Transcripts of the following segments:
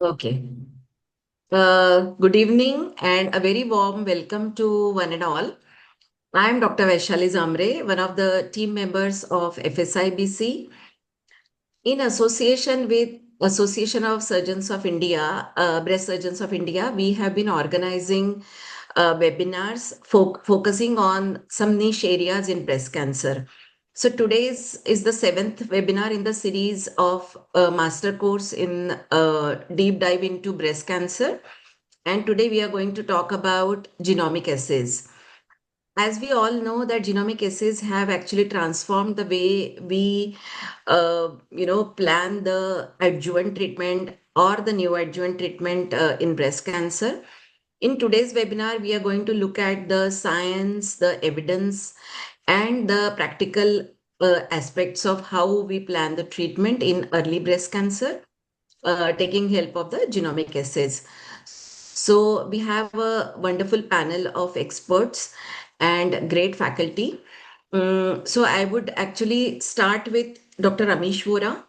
Okay. Good evening and a very warm welcome to one and all. I am Dr. Vaishali Zamre, one of the team members of FSIBC. In association with Association of Surgeons of India, Breast Surgeons of India, we have been organizing webinars focusing on some niche areas in breast cancer. So today's is the seventh webinar in the series of a master course in deep dive into breast cancer. And today we are going to talk about genomic assays. As we all know that genomic assays have actually transformed the way we, plan the adjuvant treatment or the neoadjuvant treatment in breast cancer. In today's webinar, we are going to look at the science, the evidence, and the practical aspects of how we plan the treatment in early breast cancer, taking help of the genomic assays. So we have a wonderful panel of experts and great faculty. So I would actually start with Dr. Amish Vora.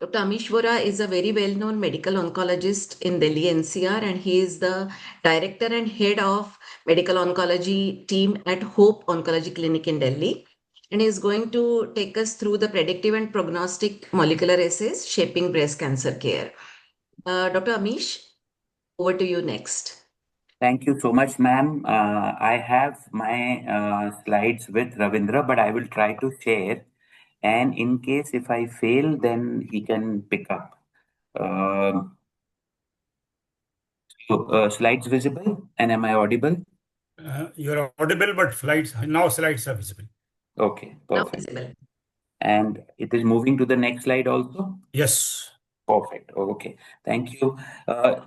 Dr. Amish Vora is a very well-known medical oncologist in Delhi NCR, and he is the director and head of medical oncology team at Hope Oncology Clinic in Delhi. And he is going to take us through the predictive and prognostic molecular assays shaping breast cancer care. Dr. Amish, over to you next. Thank you so much, ma'am. I have my slides with Ravindra, but I will try to share. And in case if I fail, then he can pick up. Um Slides visible? And am I audible? You're audible, but slides are visible. Okay, Now perfect. visible. And it is moving to the next slide also? Yes. Perfect. Okay. Thank you.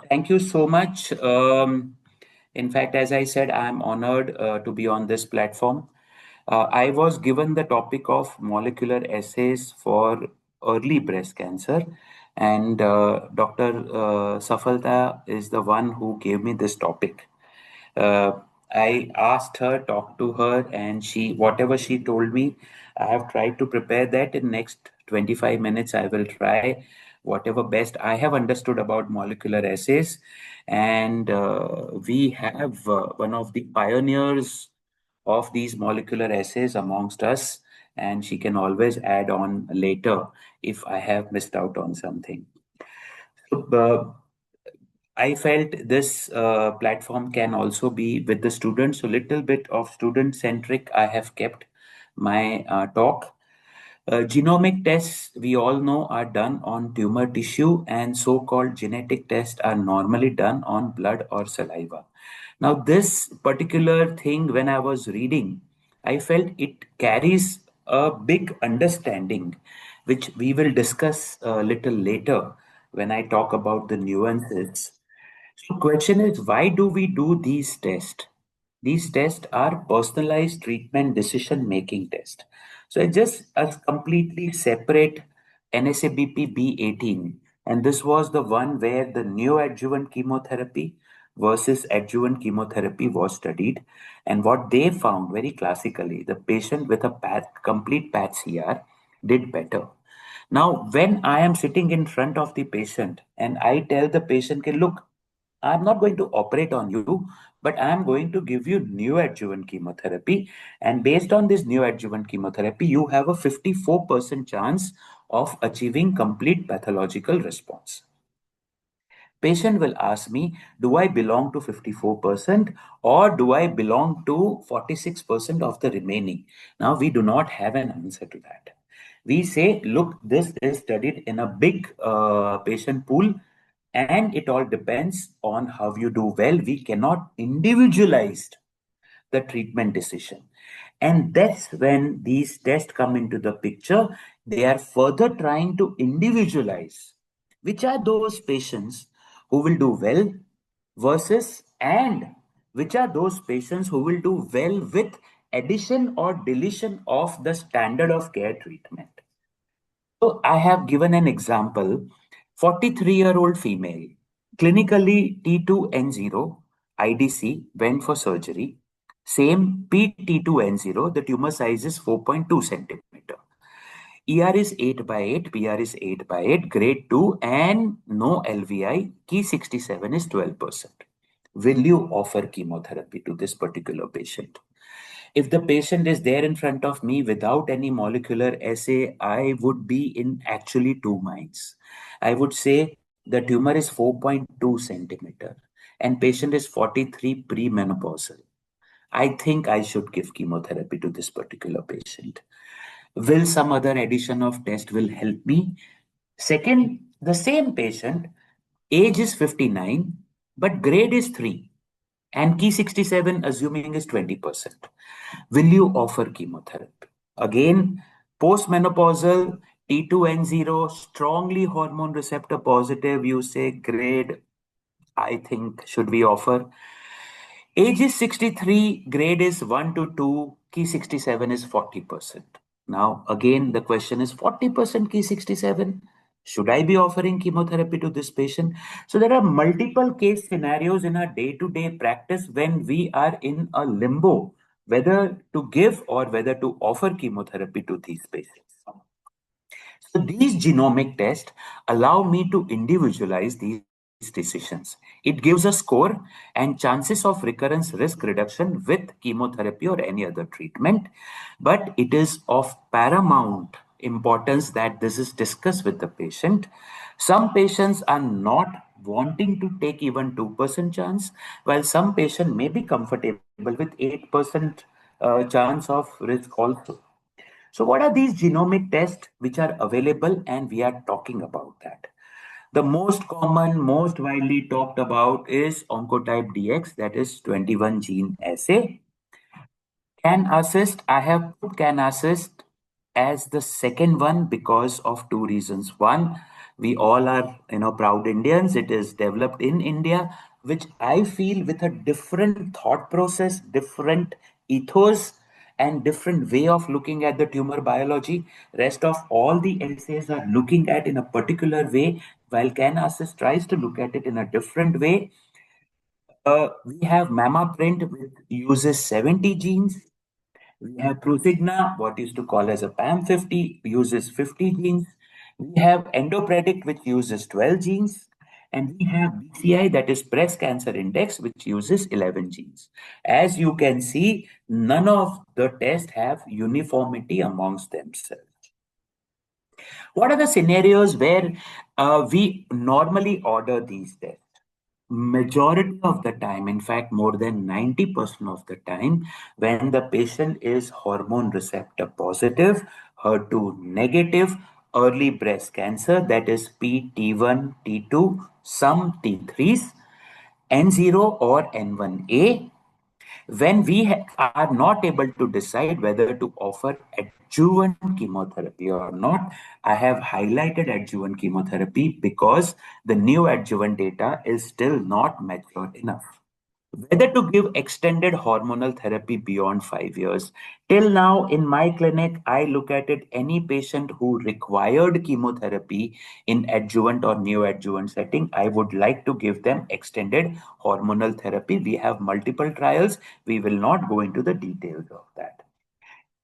Thank you so much. In fact, as I said, I'm honored to be on this platform. I was given the topic of molecular assays for early breast cancer, and Dr. Safalta is the one who gave me this topic. Uh, I asked her, talked to her, and whatever she told me, I have tried to prepare that in next 25 minutes. I will try whatever best I have understood about molecular assays. And we have one of the pioneers of these molecular assays amongst us, and she can always add on later if I have missed out on something. So, I felt this platform can also be with the students. So, little bit of student centric. I have kept my talk. Genomic tests, we all know, are done on tumor tissue, and so called genetic tests are normally done on blood or saliva. Now, this particular thing, when I was reading, I felt it carries a big understanding, which we will discuss a little later when I talk about the nuances. So, question is, why do we do these tests? These tests are personalized treatment decision making tests. So it's just a completely separate NSABP B18. And this was the one where the neoadjuvant chemotherapy versus adjuvant chemotherapy was studied. And what they found very classically, the patient with a complete PAT CR did better. Now, when I am sitting in front of the patient and I tell the patient, okay, look, I'm not going to operate on you, but I'm going to give you neoadjuvant chemotherapy. And based on this neoadjuvant chemotherapy, you have a 54% chance of achieving complete pathological response. Patient will ask me, do I belong to 54% or do I belong to 46% of the remaining? Now, we do not have an answer to that. We say, look, this is studied in a big patient pool and it all depends on how you do well. We cannot individualize the treatment decision. And that's when these tests come into the picture. They are further trying to individualize which are those patients who will do well versus and which are those patients who will do well with addition or deletion of the standard of care treatment. So I have given an example. 43-year-old female, clinically T2N0, IDC, went for surgery. Same P T2N0, the tumor size is 4.2 centimeter. ER is 8 by 8, PR is 8 by 8, grade 2, and no LVI, key 67 is 12%. Will you offer chemotherapy to this particular patient? If the patient is there in front of me without any molecular assay, I would be in actually two minds. I would say the tumor is 4.2 centimeter and patient is 43 premenopausal. I think I should give chemotherapy to this particular patient. Will some other addition of test will help me? Second, the same patient, age is 59, but grade is 3 and key 67 assuming is 20%. Will you offer chemotherapy? Again, postmenopausal T2N0, strongly hormone receptor positive, you say grade, I think, should we offer? Age is 63, grade is 1 to 2, key 67 is 40%. Now, again, the question is 40% key 67. Should I be offering chemotherapy to this patient? So, there are multiple case scenarios in our day to day practice when we are in a limbo whether to give or whether to offer chemotherapy to these patients. So these genomic tests allow me to individualize these decisions. It gives a score and chances of recurrence risk reduction with chemotherapy or any other treatment. But it is of paramount importance that this is discussed with the patient. Some patients are not wanting to take even 2% chance, while some patient may be comfortable with 8% chance of risk also. So, what are these genomic tests which are available, and we are talking about that? The most common, most widely talked about is Oncotype DX, that is 21 gene assay. Can assist, I have put can assist as the second one because of two reasons. One, we all are proud Indians. It is developed in India, which I feel with a different thought process, different ethos, and different way of looking at the tumor biology. Rest of all the essays are looking at in a particular way, while can assist tries to look at it in a different way. We have Mamma Print, which uses 70 genes. We have Prosigna, what is to call as a PAM50, uses 50 genes. We have Endopredict, which uses 12 genes. And we have BCI, that is Breast Cancer Index, which uses 11 genes. As you can see, none of the tests have uniformity amongst themselves. What are the scenarios where we normally order these tests? Majority of the time, in fact, more than 90% of the time, when the patient is hormone receptor positive, HER2 negative, early breast cancer, that is PT1, T2, some T3s, N0 or N1A, when we are not able to decide whether to offer adjuvant chemotherapy or not, I have highlighted adjuvant chemotherapy because the new adjuvant data is still not mature enough. Whether to give extended hormonal therapy beyond 5 years. Till now, in my clinic, I look at it any patient who required chemotherapy in adjuvant or neoadjuvant setting, I would like to give them extended hormonal therapy. We have multiple trials. We will not go into the details of that.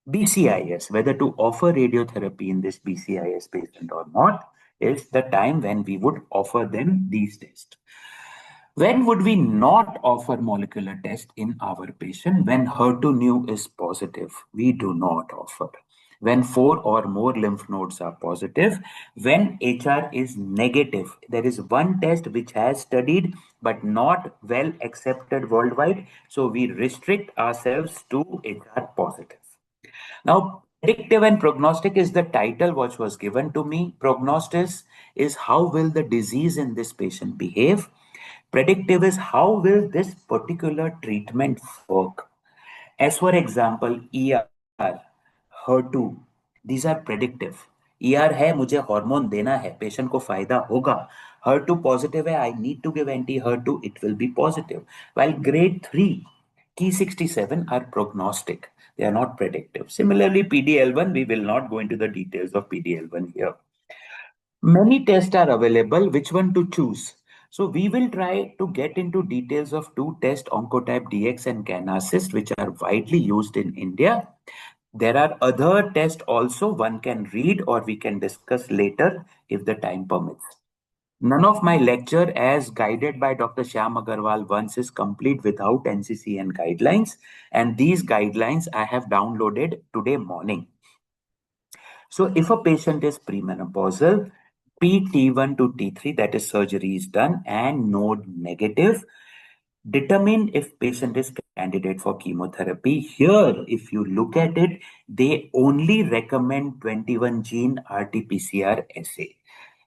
BCIS, whether to offer radiotherapy in this BCIS patient or not, is the time when we would offer them these tests. When would we not offer molecular test in our patient? When HER2 is positive, we do not offer. When 4 or more lymph nodes are positive, when HR is negative, there is one test which has studied but not well accepted worldwide. So we restrict ourselves to HR positive. Now, predictive and prognostic is the title which was given to me. Prognosis is how will the disease in this patient behave. Predictive is how will this particular treatment work. As for example, ER, HER2, these are predictive. ER है मुझे hormone देना है patient को फायदा होगा. HER2 positive है I need to give anti HER2, it will be positive. While grade 3 key 67 are prognostic, they are not predictive. Similarly, PDL1, we will not go into the details of PDL1 here. Many tests are available. Which one to choose? So we will try to get into details of two tests, Oncotype DX and CanAssist, which are widely used in India. There are other tests also one can read or we can discuss later if the time permits. None of my lecture as guided by Dr. Shyam Agarwal once is complete without NCCN guidelines, and these guidelines I have downloaded today morning. So if a patient is premenopausal, PT1 to T3, that is surgery is done, and node negative, determine if patient is candidate for chemotherapy. Here, if you look at it, they only recommend 21 gene RT-PCR assay.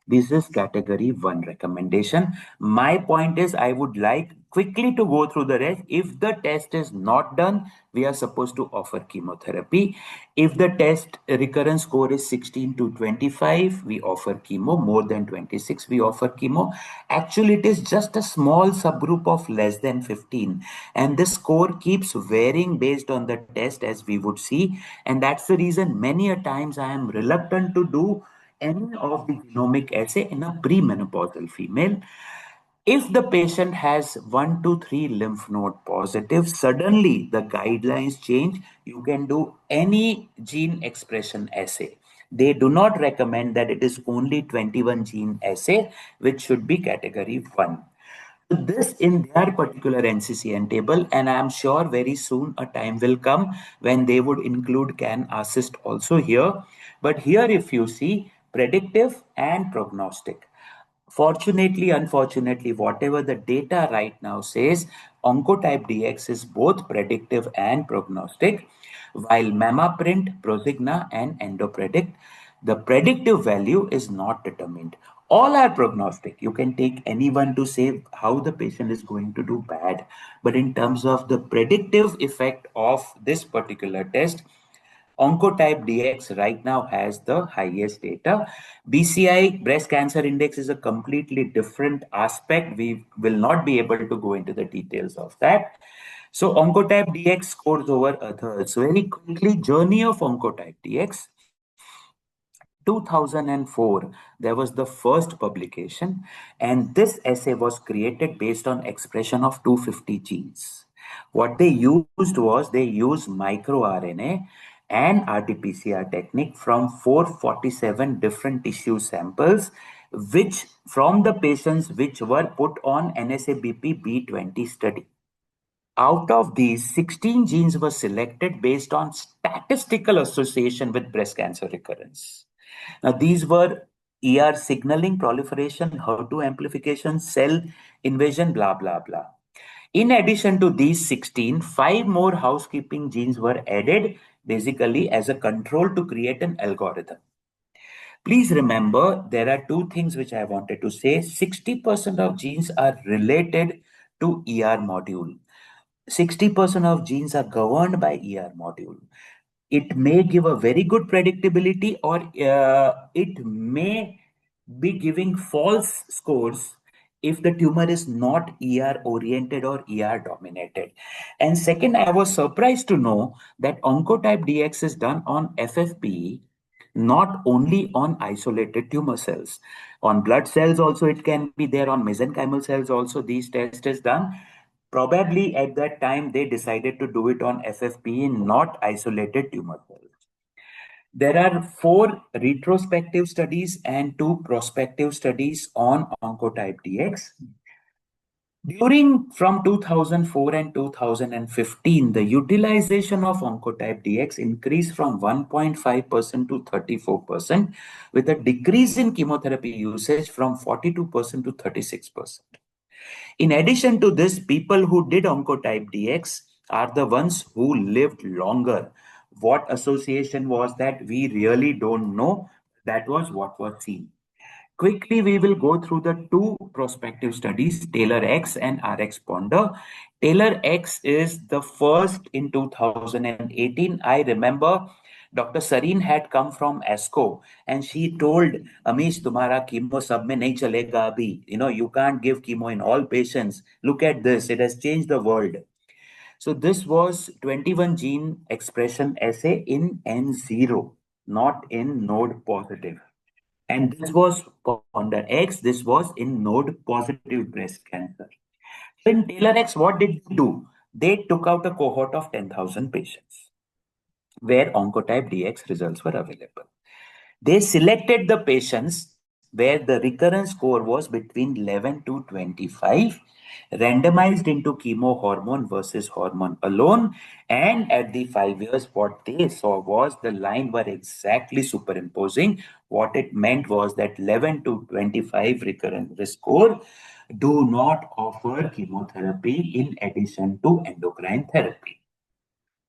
This is category 1 recommendation. My point is, I would like quickly to go through the rest. If the test is not done, we are supposed to offer chemotherapy. If the test recurrence score is 16 to 25, we offer chemo. More than 26, we offer chemo. Actually, it is just a small subgroup of less than 15. And the score keeps varying based on the test, as we would see. And that's the reason many a times I am reluctant to do any of the genomic assay in a premenopausal female. If the patient has 1 to 3 lymph node positive, suddenly the guidelines change. You can do any gene expression assay. They do not recommend that it is only 21 gene assay, which should be category 1. This in their particular NCCN table, and I am sure very soon a time will come when they would include can assist also here. But here, if you see predictive and prognostic, fortunately, unfortunately, whatever the data right now says, Oncotype DX is both predictive and prognostic, while MammaPrint, Prosigna, and EndoPredict, the predictive value is not determined. All are prognostic. You can take anyone to say how the patient is going to do bad. But in terms of the predictive effect of this particular test, Oncotype DX right now has the highest data. BCI, breast cancer index, is a completely different aspect. We will not be able to go into the details of that. So Oncotype DX scores over others. So very quickly, journey of Oncotype DX. 2004, there was the first publication, and this assay was created based on expression of 250 genes. What they used was they used microRNA and RT-PCR technique from 447 different tissue samples, which from the patients which were put on NSABP B20 study. Out of these, 16 genes were selected based on statistical association with breast cancer recurrence. Now, these were ER signaling, proliferation, HER2 amplification, cell invasion, blah, blah, blah. In addition to these 16, five more housekeeping genes were added basically as a control to create an algorithm. Please remember, there are two things which I wanted to say. 60% of genes are related to ER module. 60% of genes are governed by ER module. It may give a very good predictability, or it may be giving false scores if the tumor is not ER oriented or ER dominated. And second, I was surprised to know that Oncotype DX is done on FFPE, not only on isolated tumor cells. On blood cells also it can be there, on mesenchymal cells also these tests is done. Probably at that time they decided to do it on FFPE, not isolated tumor cells. There are 4 retrospective studies and 2 prospective studies on Oncotype DX. During from 2004 and 2015, the utilization of Oncotype DX increased from 1.5% to 34%, with a decrease in chemotherapy usage from 42% to 36%. In addition to this, people who did Oncotype DX are the ones who lived longer. What association was that? We really don't know. That was what was seen. Quickly, we will go through the 2 prospective studies, Taylor X and RX Ponder. Taylor X is the first in 2018. I remember Dr. Sareen had come from ASCO and she told Amish, तुम्हारा chemo सब में नहीं चलेगा अभी. You can't give chemo in all patients. Look at this. It has changed the world. So this was 21 gene expression assay in N0, not in node positive. And this was Ponder X, this was in node positive breast cancer. So in Taylor X, what did they do? They took out a cohort of 10,000 patients. where Oncotype DX results were available. They selected the patients where the recurrence score was between 11 to 25, randomized into chemo hormone versus hormone alone, and at the 5 years, what they saw was the line were exactly superimposing. What it meant was that 11 to 25 recurrence risk score do not offer chemotherapy in addition to endocrine therapy.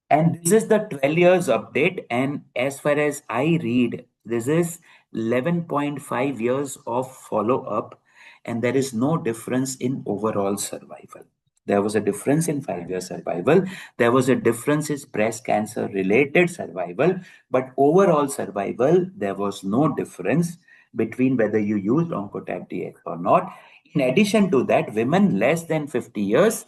And this is the 12 years update. And as far as I read, this is 11.5 years of follow up, and there is no difference in overall survival. There was a difference in 5 year survival. There was a difference in breast cancer related survival, but overall survival, there was no difference between whether you used Oncotype DX or not. In addition to that, women less than 50 years,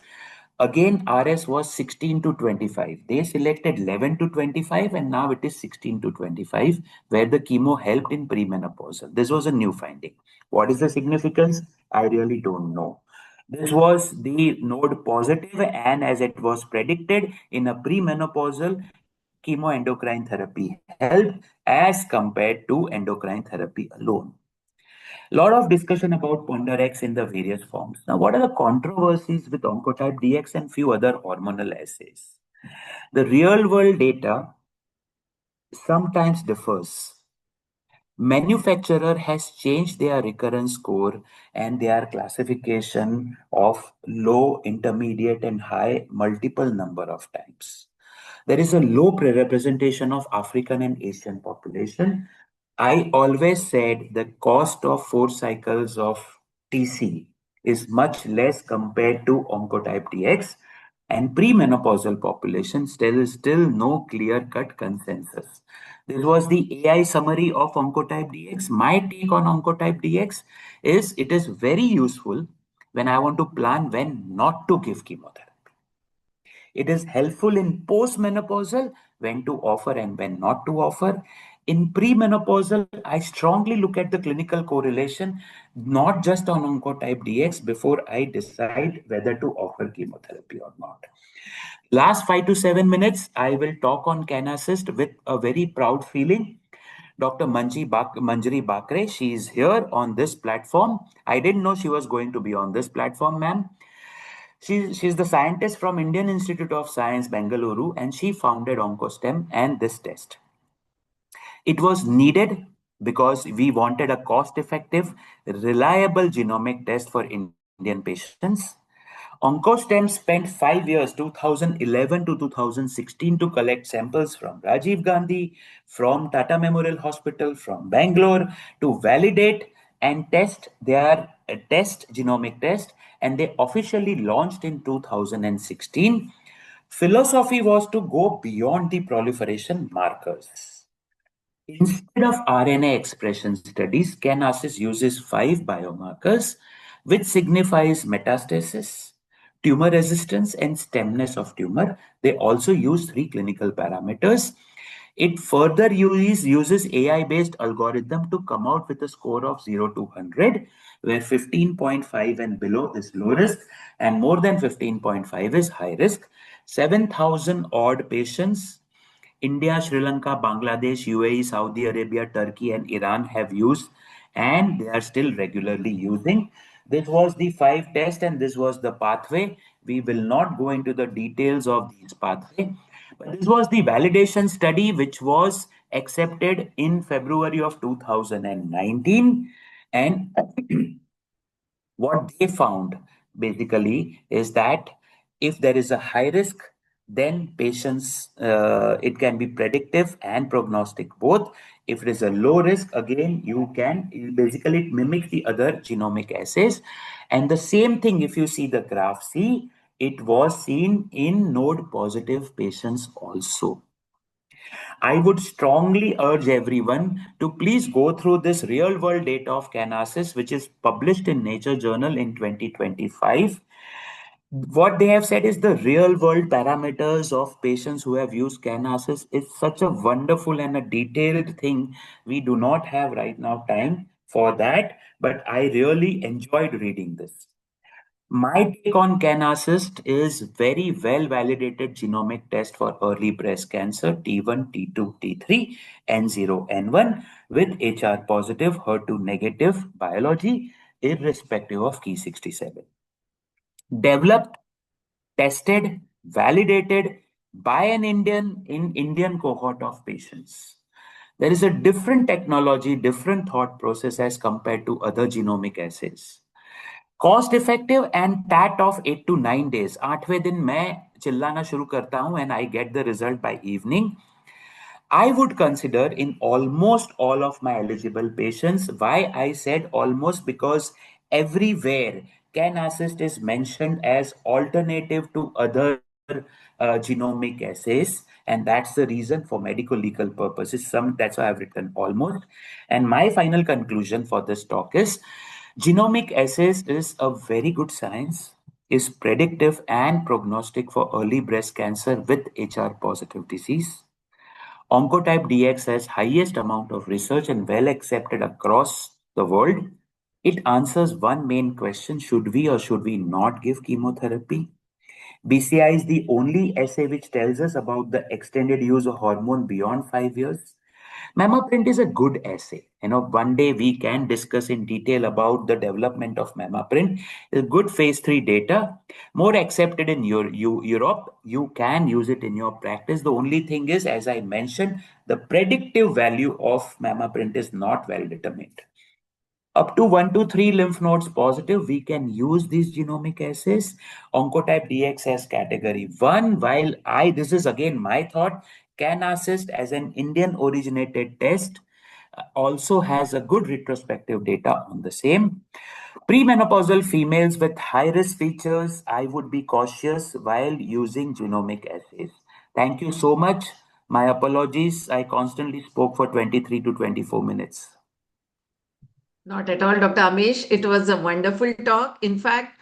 again, RS was 16 to 25. They selected 11 to 25, and now it is 16 to 25, where the chemo helped in premenopausal. This was a new finding. What is the significance? I really don't know. This was the node positive, and as it was predicted, in a premenopausal, chemoendocrine therapy helped as compared to endocrine therapy alone. Lot of discussion about Ponderex in the various forms. Now, what are the controversies with Oncotype DX and few other hormonal assays? The real world data sometimes differs. Manufacturer has changed their recurrence score and their classification of low, intermediate, and high multiple number of times. There is a low representation of African and Asian population. I always said the cost of 4 cycles of TC is much less compared to Oncotype DX, and premenopausal population still no clear-cut consensus. This was the AI summary of Oncotype DX. My take on Oncotype DX is it is very useful when I want to plan when not to give chemotherapy. It is helpful in postmenopausal when to offer and when not to offer. In premenopausal, I strongly look at the clinical correlation, not just on Oncotype DX, before I decide whether to offer chemotherapy or not. Last 5 to 7 minutes, I will talk on CanAssist with a very proud feeling. Dr. Manjari Bakre, she is here on this platform. I didn't know she was going to be on this platform, ma'am. She's the scientist from Indian Institute of Science, Bengaluru, and she founded OncoStem and this test. It was needed because we wanted a cost-effective, reliable genomic test for Indian patients. OncoStem spent 5 years, 2011 to 2016, to collect samples from Rajiv Gandhi, from Tata Memorial Hospital, from Bangalore, to validate and test their test genomic test, and they officially launched in 2016. Philosophy was to go beyond the proliferation markers. Instead of RNA expression studies, Canasis uses 5 biomarkers, which signifies metastasis, tumor resistance, and stemness of tumor. They also use 3 clinical parameters. It further uses AI-based algorithm to come out with a score of 0 to 100, where 15.5 and below is low risk, and more than 15.5 is high risk. 7,000 odd patients. India, Sri Lanka, Bangladesh, UAE, Saudi Arabia, Turkey, and Iran have used, and they are still regularly using. This was the 5 test, and this was the pathway. We will not go into the details of these pathway, but this was the validation study which was accepted in February of 2019, and what they found basically is that if there is a high risk, then patients, it can be predictive and prognostic both. If it is a low risk, again, you can basically it mimics the other genomic assays. And the same thing, if you see the graph C, it was seen in node positive patients also. I would strongly urge everyone to please go through this real world data of Canasis, which is published in Nature Journal in 2025. What they have said is the real world parameters of patients who have used Canasis is such a wonderful and a detailed thing. We do not have right now time for that, but I really enjoyed reading this. My take on CanAssist is very well validated genomic test for early breast cancer T1, T2, T3, N0, N1 with HR positive, HER2 negative biology irrespective of Ki67. Developed, tested, validated by an Indian cohort of patients. There is a different technology, different thought process as compared to other genomic assays. Cost effective and TAT of 8 to 9 days. 8वें दिन मैं चिल्लाना शुरू करता हूं and I get the result by evening. I would consider in almost all of my eligible patients. Why I said almost? Because everywhere can assist is mentioned as alternative to other genomic assays, and that's the reason for medical legal purposes. That's why I've written almost. And my final conclusion for this talk is genomic assays is a very good science, is predictive and prognostic for early breast cancer with HR positive disease. Oncotype DX has highest amount of research and well accepted across the world. It answers one main question: should we or should we not give chemotherapy? BCI is the only assay which tells us about the extended use of hormone beyond 5 years. MammaPrint is a good essay. One day we can discuss in detail about the development of MammaPrint. It's good phase 3 data, more accepted in Europe. You can use it in your practice. The only thing is, as I mentioned, the predictive value of MammaPrint is not well determined. Up to 1 to 3 lymph nodes positive, we can use these genomic assays. Oncotype DX as category 1, while this is again my thought, can assist as an Indian originated test, also has a good retrospective data on the same. Premenopausal females with high risk features, I would be cautious while using genomic assays. Thank you so much. My apologies. I constantly spoke for 23 to 24 minutes. Not at all, Dr. Amish. It was a wonderful talk. In fact,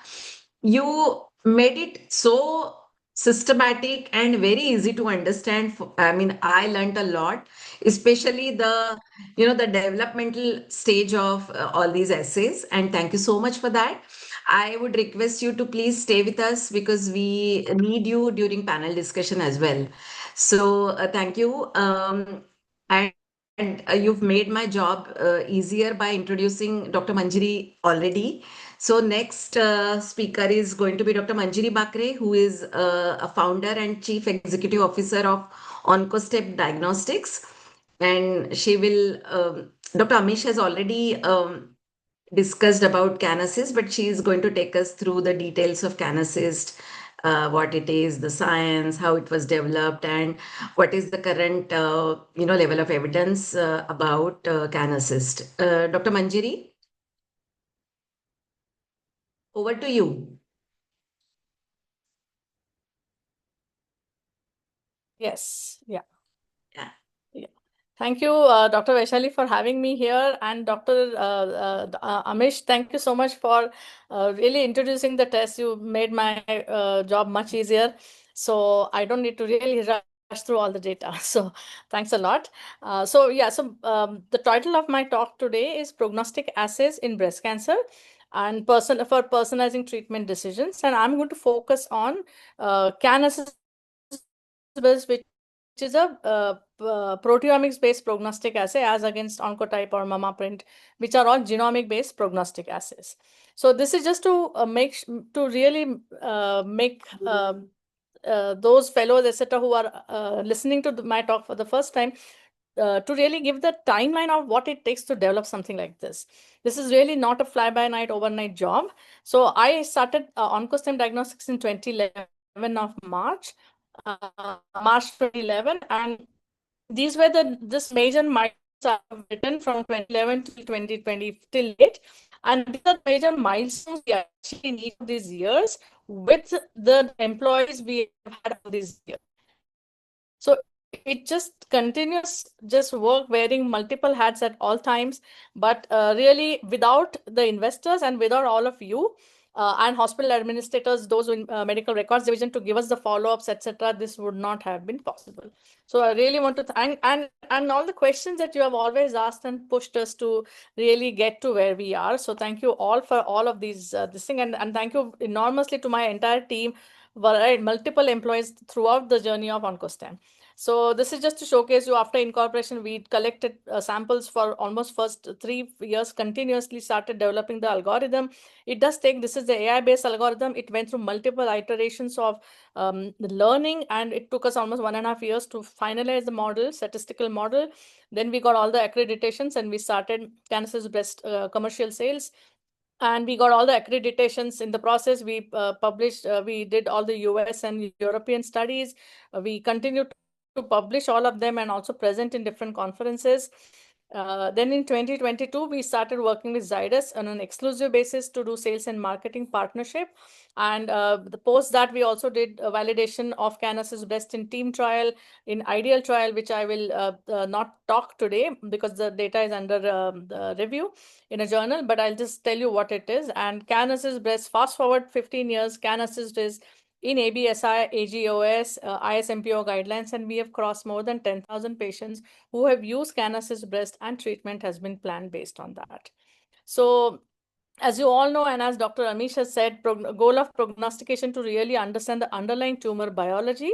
you made it so systematic and very easy to understand. I mean, I learned a lot, especially the developmental stage of all these essays. And thank you so much for that. I would request you to please stay with us because we need you during panel discussion as well. So thank you. And you've made my job easier by introducing Dr. Manjari already. So next speaker is going to be Dr. Manjari Bakre, who is a founder and chief executive officer of OncoStep Diagnostics. And she will, Dr. Amish has already discussed about CanAssist, but she is going to take us through the details of CanAssist, what it is, the science, how it was developed, and what is the current level of evidence about CanAssist. Dr. Manjiri, over to you. Yes, yeah. Yeah. Thank you, Dr. Vaishali, for having me here, and Dr. Amish, thank you so much for really introducing the test. You made my job much easier, so I don't need to really rush through all the data. So thanks a lot. The title of my talk today is Prognostic Assays in Breast Cancer and for personalizing treatment decisions, and I'm going to focus on CanAssist, which is a proteomics-based prognostic assay as against Oncotype or MammaPrint, which are all genomic-based prognostic assays. So this is just to really make those fellows, etc., who are listening to my talk for the first time, to really give the timeline of what it takes to develop something like this. This is really not a fly-by-night, overnight job. So I started OncoStem Diagnostics in 2011 of March. March 2011, and these were this major milestones I've written from 2011 till 2020 till date, and these are major milestones we actually need these years with the employees we have had all these years. So it just continues just work wearing multiple hats at all times, but really without the investors and without all of you, and hospital administrators, those in medical records division, to give us the follow-ups, etc., this would not have been possible. So I really want to thank, and all the questions that you have always asked and pushed us to really get to where we are. So thank you all for all of these this thing, and thank you enormously to my entire team, multiple employees throughout the journey of OncoStem. So this is just to showcase you, after incorporation, we collected samples for almost first 3 years, continuously started developing the algorithm. It does take, this is the AI-based algorithm. It went through multiple iterations of learning, and it took us almost 1.5 years to finalize the model, statistical model. Then we got all the accreditations and we started Cancer's Breast commercial sales. And we got all the accreditations in the process. We published, we did all the US and European studies. We continue to publish all of them and also present in different conferences. Then in 2022, we started working with Zydus on an exclusive basis to do sales and marketing partnership. And the post that we also did a validation of Cancer's Breast in team trial, in ideal trial, which I will not talk today because the data is under the review in a journal, but I'll just tell you what it is. And Cancer's Breast, fast forward 15 years, Cancer's Breast in ABSI, AGOS, ISMPO guidelines, and we have crossed more than 10,000 patients who have used Cancer's Breast, and treatment has been planned based on that. So as you all know, and as Dr. Amish has said, goal of prognostication to really understand the underlying tumor biology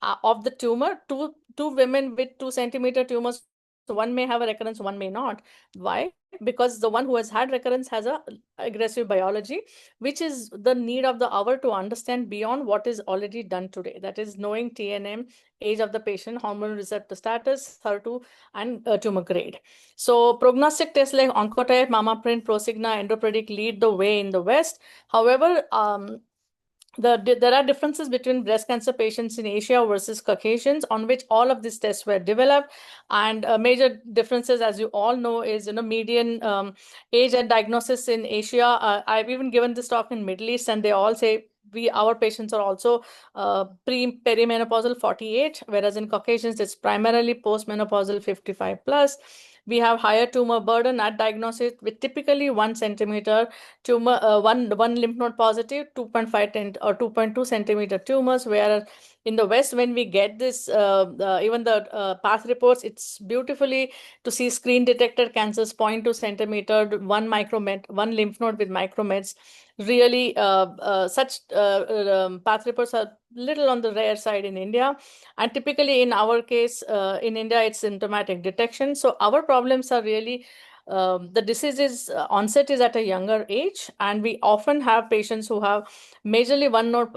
of the tumor. Two women with 2 centimeter tumors, one may have a recurrence, one may not. Why? Because the one who has had recurrence has a aggressive biology, which is the need of the hour to understand beyond what is already done today. That is knowing TNM, age of the patient, hormone receptor status, HER2, and tumor grade. So prognostic tests like Oncotype, MammaPrint, Prosigna, EndoPredict lead the way in the West. However, there are differences between breast cancer patients in Asia versus Caucasians, on which all of these tests were developed. And major differences, as you all know, is median age at diagnosis in Asia. I've even given this talk in Middle East, and they all say our patients are also perimenopausal 48, whereas in Caucasians it's primarily postmenopausal 55 plus. We have higher tumor burden at diagnosis, with typically 1 centimeter tumor, one lymph node positive, 2.5 or 2.2 centimeter tumors. Where in the West, when we get this, even the path reports, it's beautifully to see screen detected cancers, 0.2 centimeter, 1 lymph node with micromets. Really, such path reports are little on the rare side in India. And typically in our case, in India, it's symptomatic detection. So our problems are really, the disease's onset is at a younger age, and we often have patients who have majorly one node,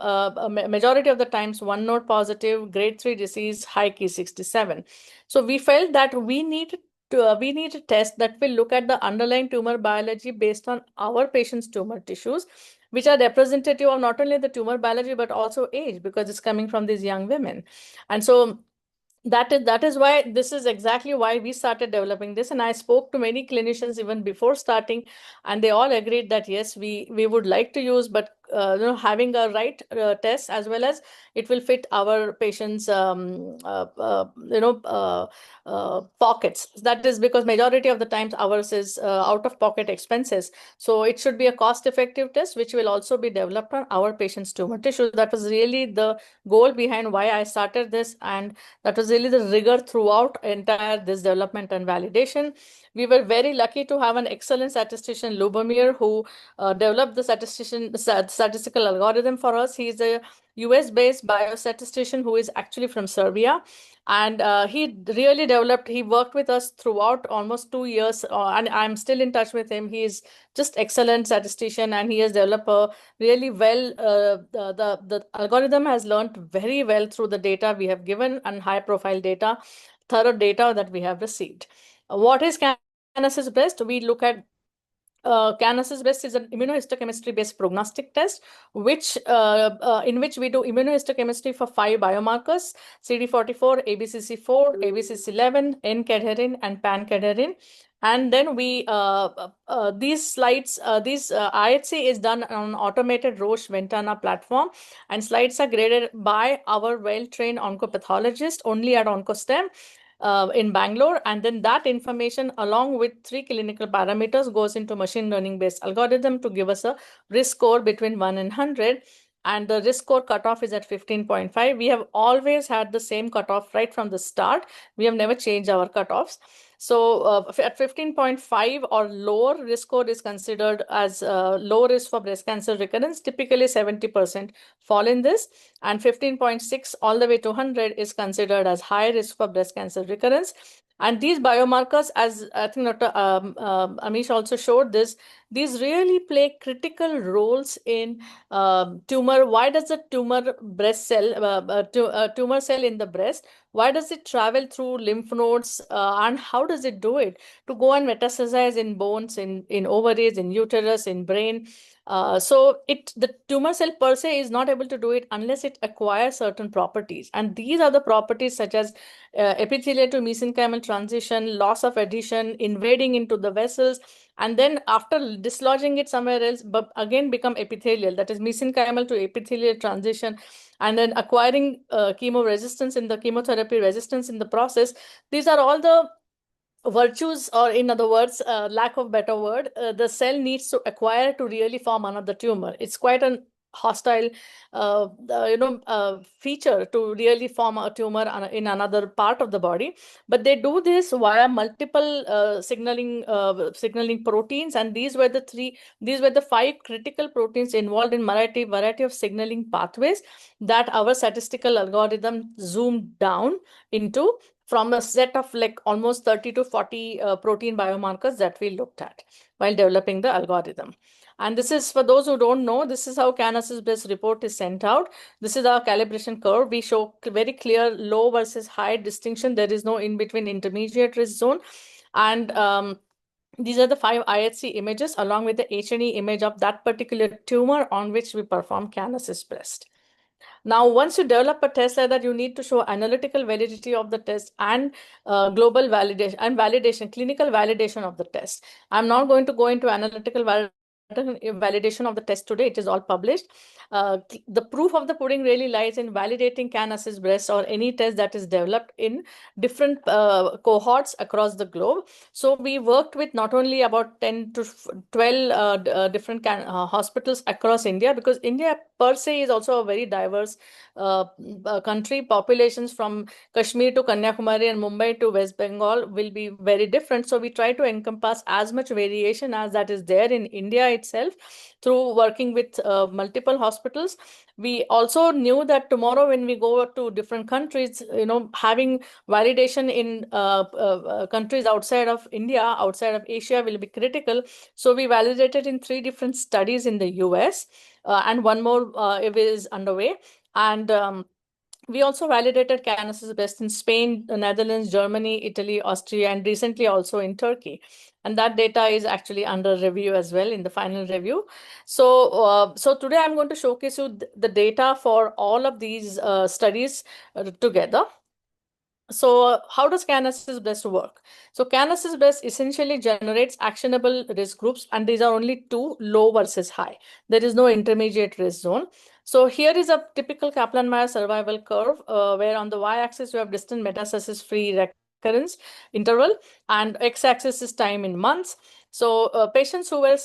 majority of the times one node positive, grade 3 disease, high Ki67. So we felt that we need a test that will look at the underlying tumor biology based on our patients' tumor tissues, which are representative of not only the tumor biology but also age, because it's coming from these young women. And so that is why this is exactly why we started developing this. And I spoke to many clinicians even before starting, and they all agreed that yes, we would like to use, but having a right test, as well as it will fit our patients pockets. That is because majority of the times ours is out of pocket expenses, so it should be a cost effective test which will also be developed on our patients tumor tissue. That was really the goal behind why I started this, and that was really the rigor throughout entire this development and validation. We were very lucky to have an excellent statistician, Lubomir, who developed the statistical algorithm for us. He's a US-based biostatistician who is actually from Serbia. And he really developed, he worked with us throughout almost 2 years, and I'm still in touch with him. He's just excellent statistician, and he has developed a really well, the algorithm has learned very well through the data we have given and high profile data, thorough data that we have received. What is Cancer's Breast? We look at Cancer's Breast is an immunohistochemistry-based prognostic test, in which we do immunohistochemistry for 5 biomarkers: CD44, ABCC4, ABCC11, N-cadherin, and pan-cadherin. And then we these slides, IHC is done on automated Roche Ventana platform, and slides are graded by our well-trained oncopathologist only at OncoStem. in Bangalore, and then that information along with 3 clinical parameters goes into machine learning based algorithm to give us a risk score between 1 and 100, and the risk score cutoff is at 15.5. We have always had the same cutoff right from the start. We have never changed our cutoffs. So at 15.5 or lower, risk score is considered as low risk for breast cancer recurrence. Typically 70% fall in this, and 15.6 all the way to 100 is considered as high risk for breast cancer recurrence. And these biomarkers, as I think Dr. Amish also showed this, these really play critical roles in tumor. Why does the tumor breast cell, tumor cell in the breast, why does it travel through lymph nodes, and how does it do it to go and metastasize in bones, in ovaries, in uterus, in brain? So the tumor cell per se is not able to do it unless it acquires certain properties. And these are the properties such as epithelial to mesenchymal transition, loss of adhesion, invading into the vessels, and then after dislodging it somewhere else, but again become epithelial, that is mesenchymal to epithelial transition, and then acquiring chemo resistance in the chemotherapy resistance in the process. These are all the virtues, or in other words, lack of better word, the cell needs to acquire to really form another tumor. It's quite an hostile feature to really form a tumor in another part of the body, but they do this via multiple signaling proteins, and these were the 5 critical proteins involved in variety of signaling pathways that our statistical algorithm zoomed down into from a set of like almost 30 to 40 protein biomarkers that we looked at while developing the algorithm. And this is, for those who don't know, this is how Canas's best report is sent out. This is our calibration curve. We show very clear low versus high distinction. There is no in-between intermediate risk zone. And these are the 5 IHC images along with the H&E image of that particular tumor on which we perform Canas's breast. Now, once you develop a test like that, you need to show analytical validity of the test and global validation, clinical validation of the test. I'm not going to go into analytical validation of the test today. It is all published. The proof of the pudding really lies in validating Canas's breast or any test that is developed in different cohorts across the globe. So we worked with not only about 10 to 12 different hospitals across India, because India per se is also a very diverse country. Populations from Kashmir to Kanyakumari and Mumbai to West Bengal will be very different. So we try to encompass as much variation as that is there in India itself through working with multiple hospitals. We also knew that tomorrow when we go to different countries, having validation in countries outside of India, outside of Asia will be critical. So we validated in 3 different studies in the US, and one more is underway. And we also validated Canas's best in Spain, the Netherlands, Germany, Italy, Austria, and recently also in Turkey. And that data is actually under review as well in the final review. So, today I'm going to showcase you the data for all of these studies together. So how does Canas's Best work? So Canas's Best essentially generates actionable risk groups, and these are only 2, low versus high. There is no intermediate risk zone. So here is a typical Kaplan-Meier survival curve, where on the y-axis you have distant metastasis-free recurrence interval, and x-axis is time in months. So patients who were,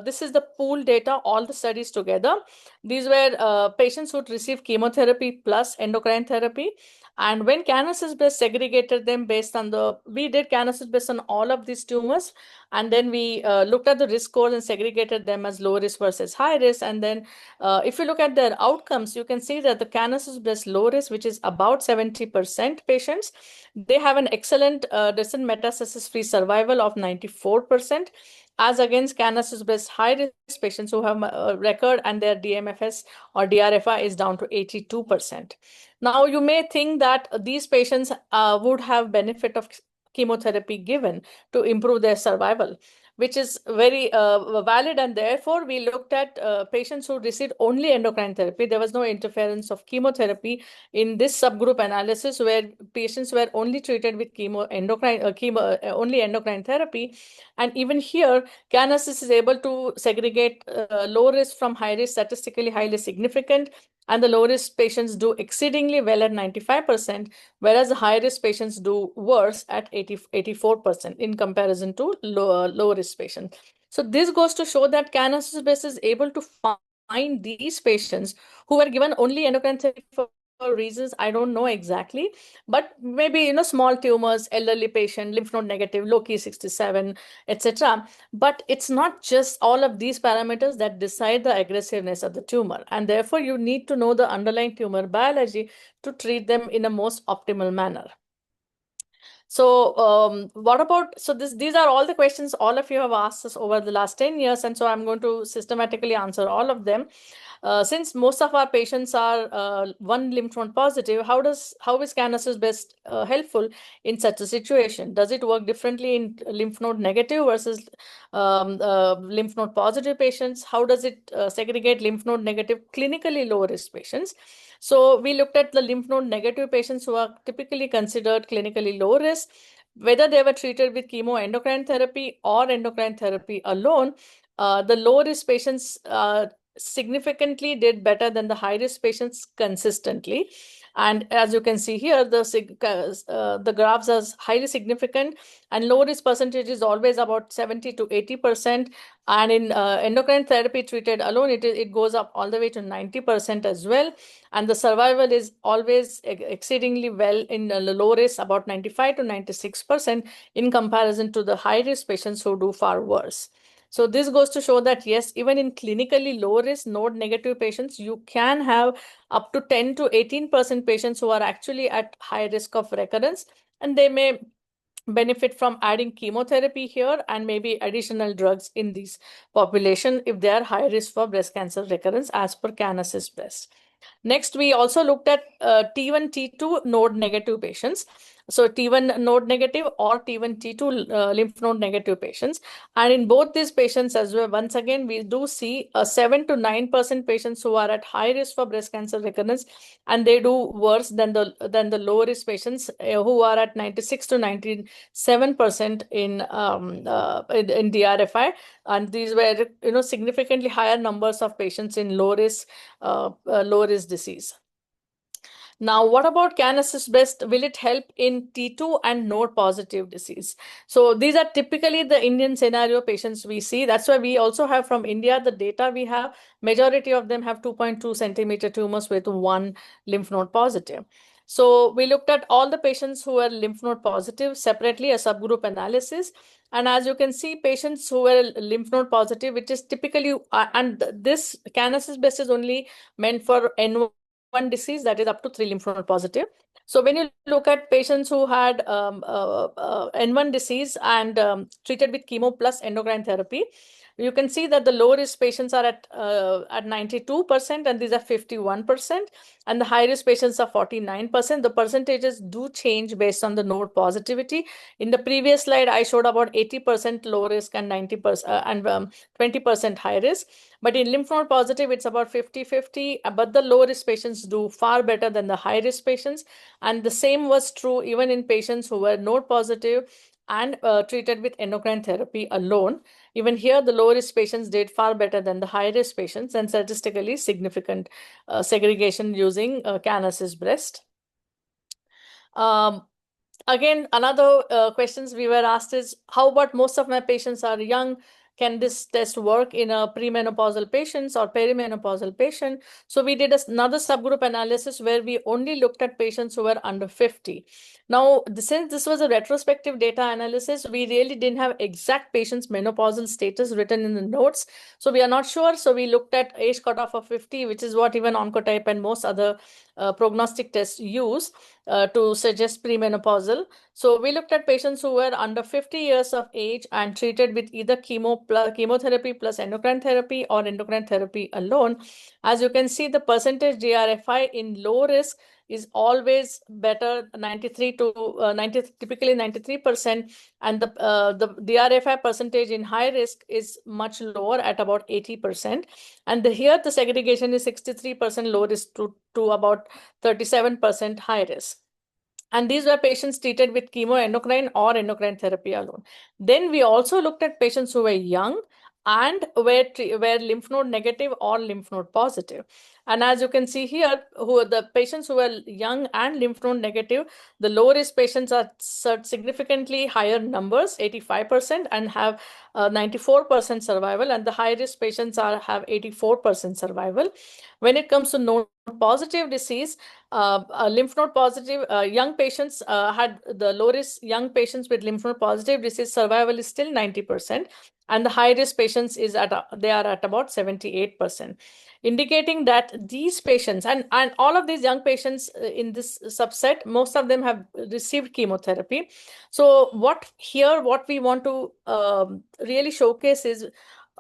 this is the pool data, all the studies together. These were patients who received chemotherapy plus endocrine therapy. And when Canas's Best segregated them based on we did Canas's Best on all of these tumors, and then we looked at the risk scores and segregated them as low risk versus high risk. And then if you look at their outcomes, you can see that the Canas's Best low risk, which is about 70% patients, they have an excellent distant metastasis-free survival of 94%, as against Canas's Best high risk patients who have a record and their DMFS or DRFI is down to 82%. Now, you may think that these patients would have benefit of chemotherapy given to improve their survival, which is very valid. And therefore, we looked at patients who received only endocrine therapy. There was no interference of chemotherapy in this subgroup analysis, where patients were only treated with only endocrine therapy. And even here, Canasys is able to segregate low risk from high risk, statistically highly significant, and the low-risk patients do exceedingly well at 95%, whereas the high-risk patients do worse at 84% in comparison to low-risk patients. So this goes to show that CAN-assist is able to find these patients who were given only endocrine therapy for reasons I don't know exactly, but maybe small tumors, elderly patient, lymph node negative, low Ki67, etc. But it's not just all of these parameters that decide the aggressiveness of the tumor, and therefore you need to know the underlying tumor biology to treat them in a most optimal manner. So what about, so these are all the questions all of you have asked us over the last 10 years, and so I'm going to systematically answer all of them. Since most of our patients are one lymph node positive, how is CAN-assist best helpful in such a situation? Does it work differently in lymph node negative versus lymph node positive patients? How does it segregate lymph node negative clinically low risk patients? So we looked at the lymph node negative patients who are typically considered clinically low risk, whether they were treated with chemoendocrine therapy or endocrine therapy alone. The low risk patients significantly did better than the high risk patients consistently. And as you can see here, the graphs are highly significant, and low risk percentage is always about 70 to 80%. And in endocrine therapy treated alone, it goes up all the way to 90% as well. And the survival is always exceedingly well in the low risk, about 95 to 96% in comparison to the high risk patients who do far worse. So this goes to show that yes, even in clinically low risk node negative patients, you can have up to 10 to 18% patients who are actually at high risk of recurrence, and they may benefit from adding chemotherapy here and maybe additional drugs in this population if they are high risk for breast cancer recurrence as per CAN-assist breast. Next, we also looked at T1, T2 node negative patients. So T1 node negative or T1, T2 lymph node negative patients. And in both these patients as well, once again, we do see a 7 to 9% patients who are at high risk for breast cancer recurrence, and they do worse than the low risk patients who are at 96 to 97% in DRFI. And these were significantly higher numbers of patients in low risk disease. Now, what about CAN-assist breast? Will it help in T2 and node positive disease? So these are typically the Indian scenario patients we see. That's why we also have from India the data we have. Majority of them have 2.2 centimeter tumors with one lymph node positive. So we looked at all the patients who were lymph node positive separately, a subgroup analysis. And as you can see, patients who were lymph node positive, which is typically, and this CAN-assist breast is only meant for N1 disease, that is up to 3 lymph node positive. So when you look at patients who had N1 disease and treated with chemo plus endocrine therapy, you can see that the low risk patients are at 92%, and these are 51%, and the high risk patients are 49%. The percentages do change based on the node positivity. In the previous slide, I showed about 80% low risk and 90% and 20% high risk. But in lymph node positive, it's about 50-50, but the low risk patients do far better than the high risk patients. And the same was true even in patients who were node positive and treated with endocrine therapy alone. Even here, the low risk patients did far better than the high risk patients, and statistically significant segregation using CAN-assist breast. Again, another questions we were asked is, how about most of my patients are young? Can this test work in a premenopausal patients or perimenopausal patient? So we did another subgroup analysis where we only looked at patients who were under 50. Now, since this was a retrospective data analysis, we really didn't have exact patients' menopausal status written in the notes. So we are not sure. So we looked at age cutoff of 50, which is what even Oncotype and most other prognostic tests use to suggest premenopausal. So we looked at patients who were under 50 years of age and treated with either chemotherapy plus endocrine therapy or endocrine therapy alone. As you can see, the percentage DRFI in low risk is always better, 93 to 90, typically 93%, and the DRFI percentage in high risk is much lower at about 80%. And here the segregation is 63% low risk to about 37% high risk. And these were patients treated with chemoendocrine or endocrine therapy alone. Then we also looked at patients who were young and were lymph node negative or lymph node positive. And as you can see here, who are the patients who are young and lymph node negative, the low risk patients are significantly higher numbers, 85%, and have 94% survival, and the high risk patients have 84% survival. When it comes to node positive disease, lymph node positive young patients had the low risk young patients with lymph node positive disease survival is still 90%, and the high risk patients they are at about 78%, indicating that these patients and all of these young patients in this subset, most of them have received chemotherapy. So what we want to really showcase is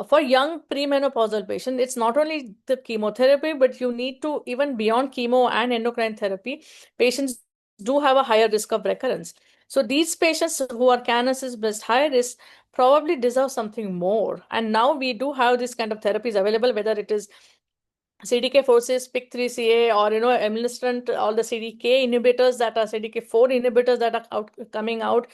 for young premenopausal patient, it's not only the chemotherapy, but you need to, even beyond chemo and endocrine therapy, patients do have a higher risk of recurrence. So these patients who are Cancer's breast high risk probably deserve something more. And now we do have this kind of therapies available, whether it is CDK4/6, PIK3CA, or imlunestrant, all the CDK inhibitors that are CDK4 inhibitors that are coming out.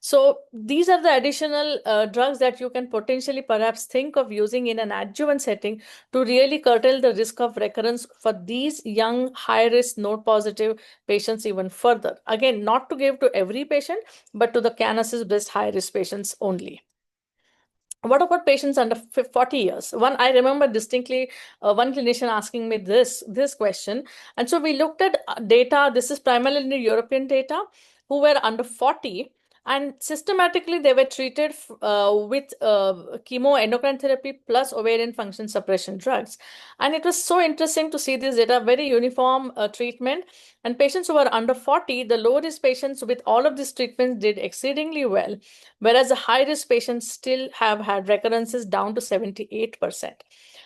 So these are the additional drugs that you can potentially perhaps think of using in an adjuvant setting to really curtail the risk of recurrence for these young high-risk node-positive patients even further. Again, not to give to every patient, but to the Cancer's breast high-risk patients only. What about patients under 40 years? I remember distinctly one clinician asking me this question. And so we looked at data. This is primarily European data, who were under 40. And systematically, they were treated with chemo endocrine therapy plus ovarian function suppression drugs. And it was so interesting to see this data, very uniform treatment. And patients who were under 40, the low-risk patients with all of these treatments did exceedingly well, whereas the high-risk patients still have had recurrences down to 78%.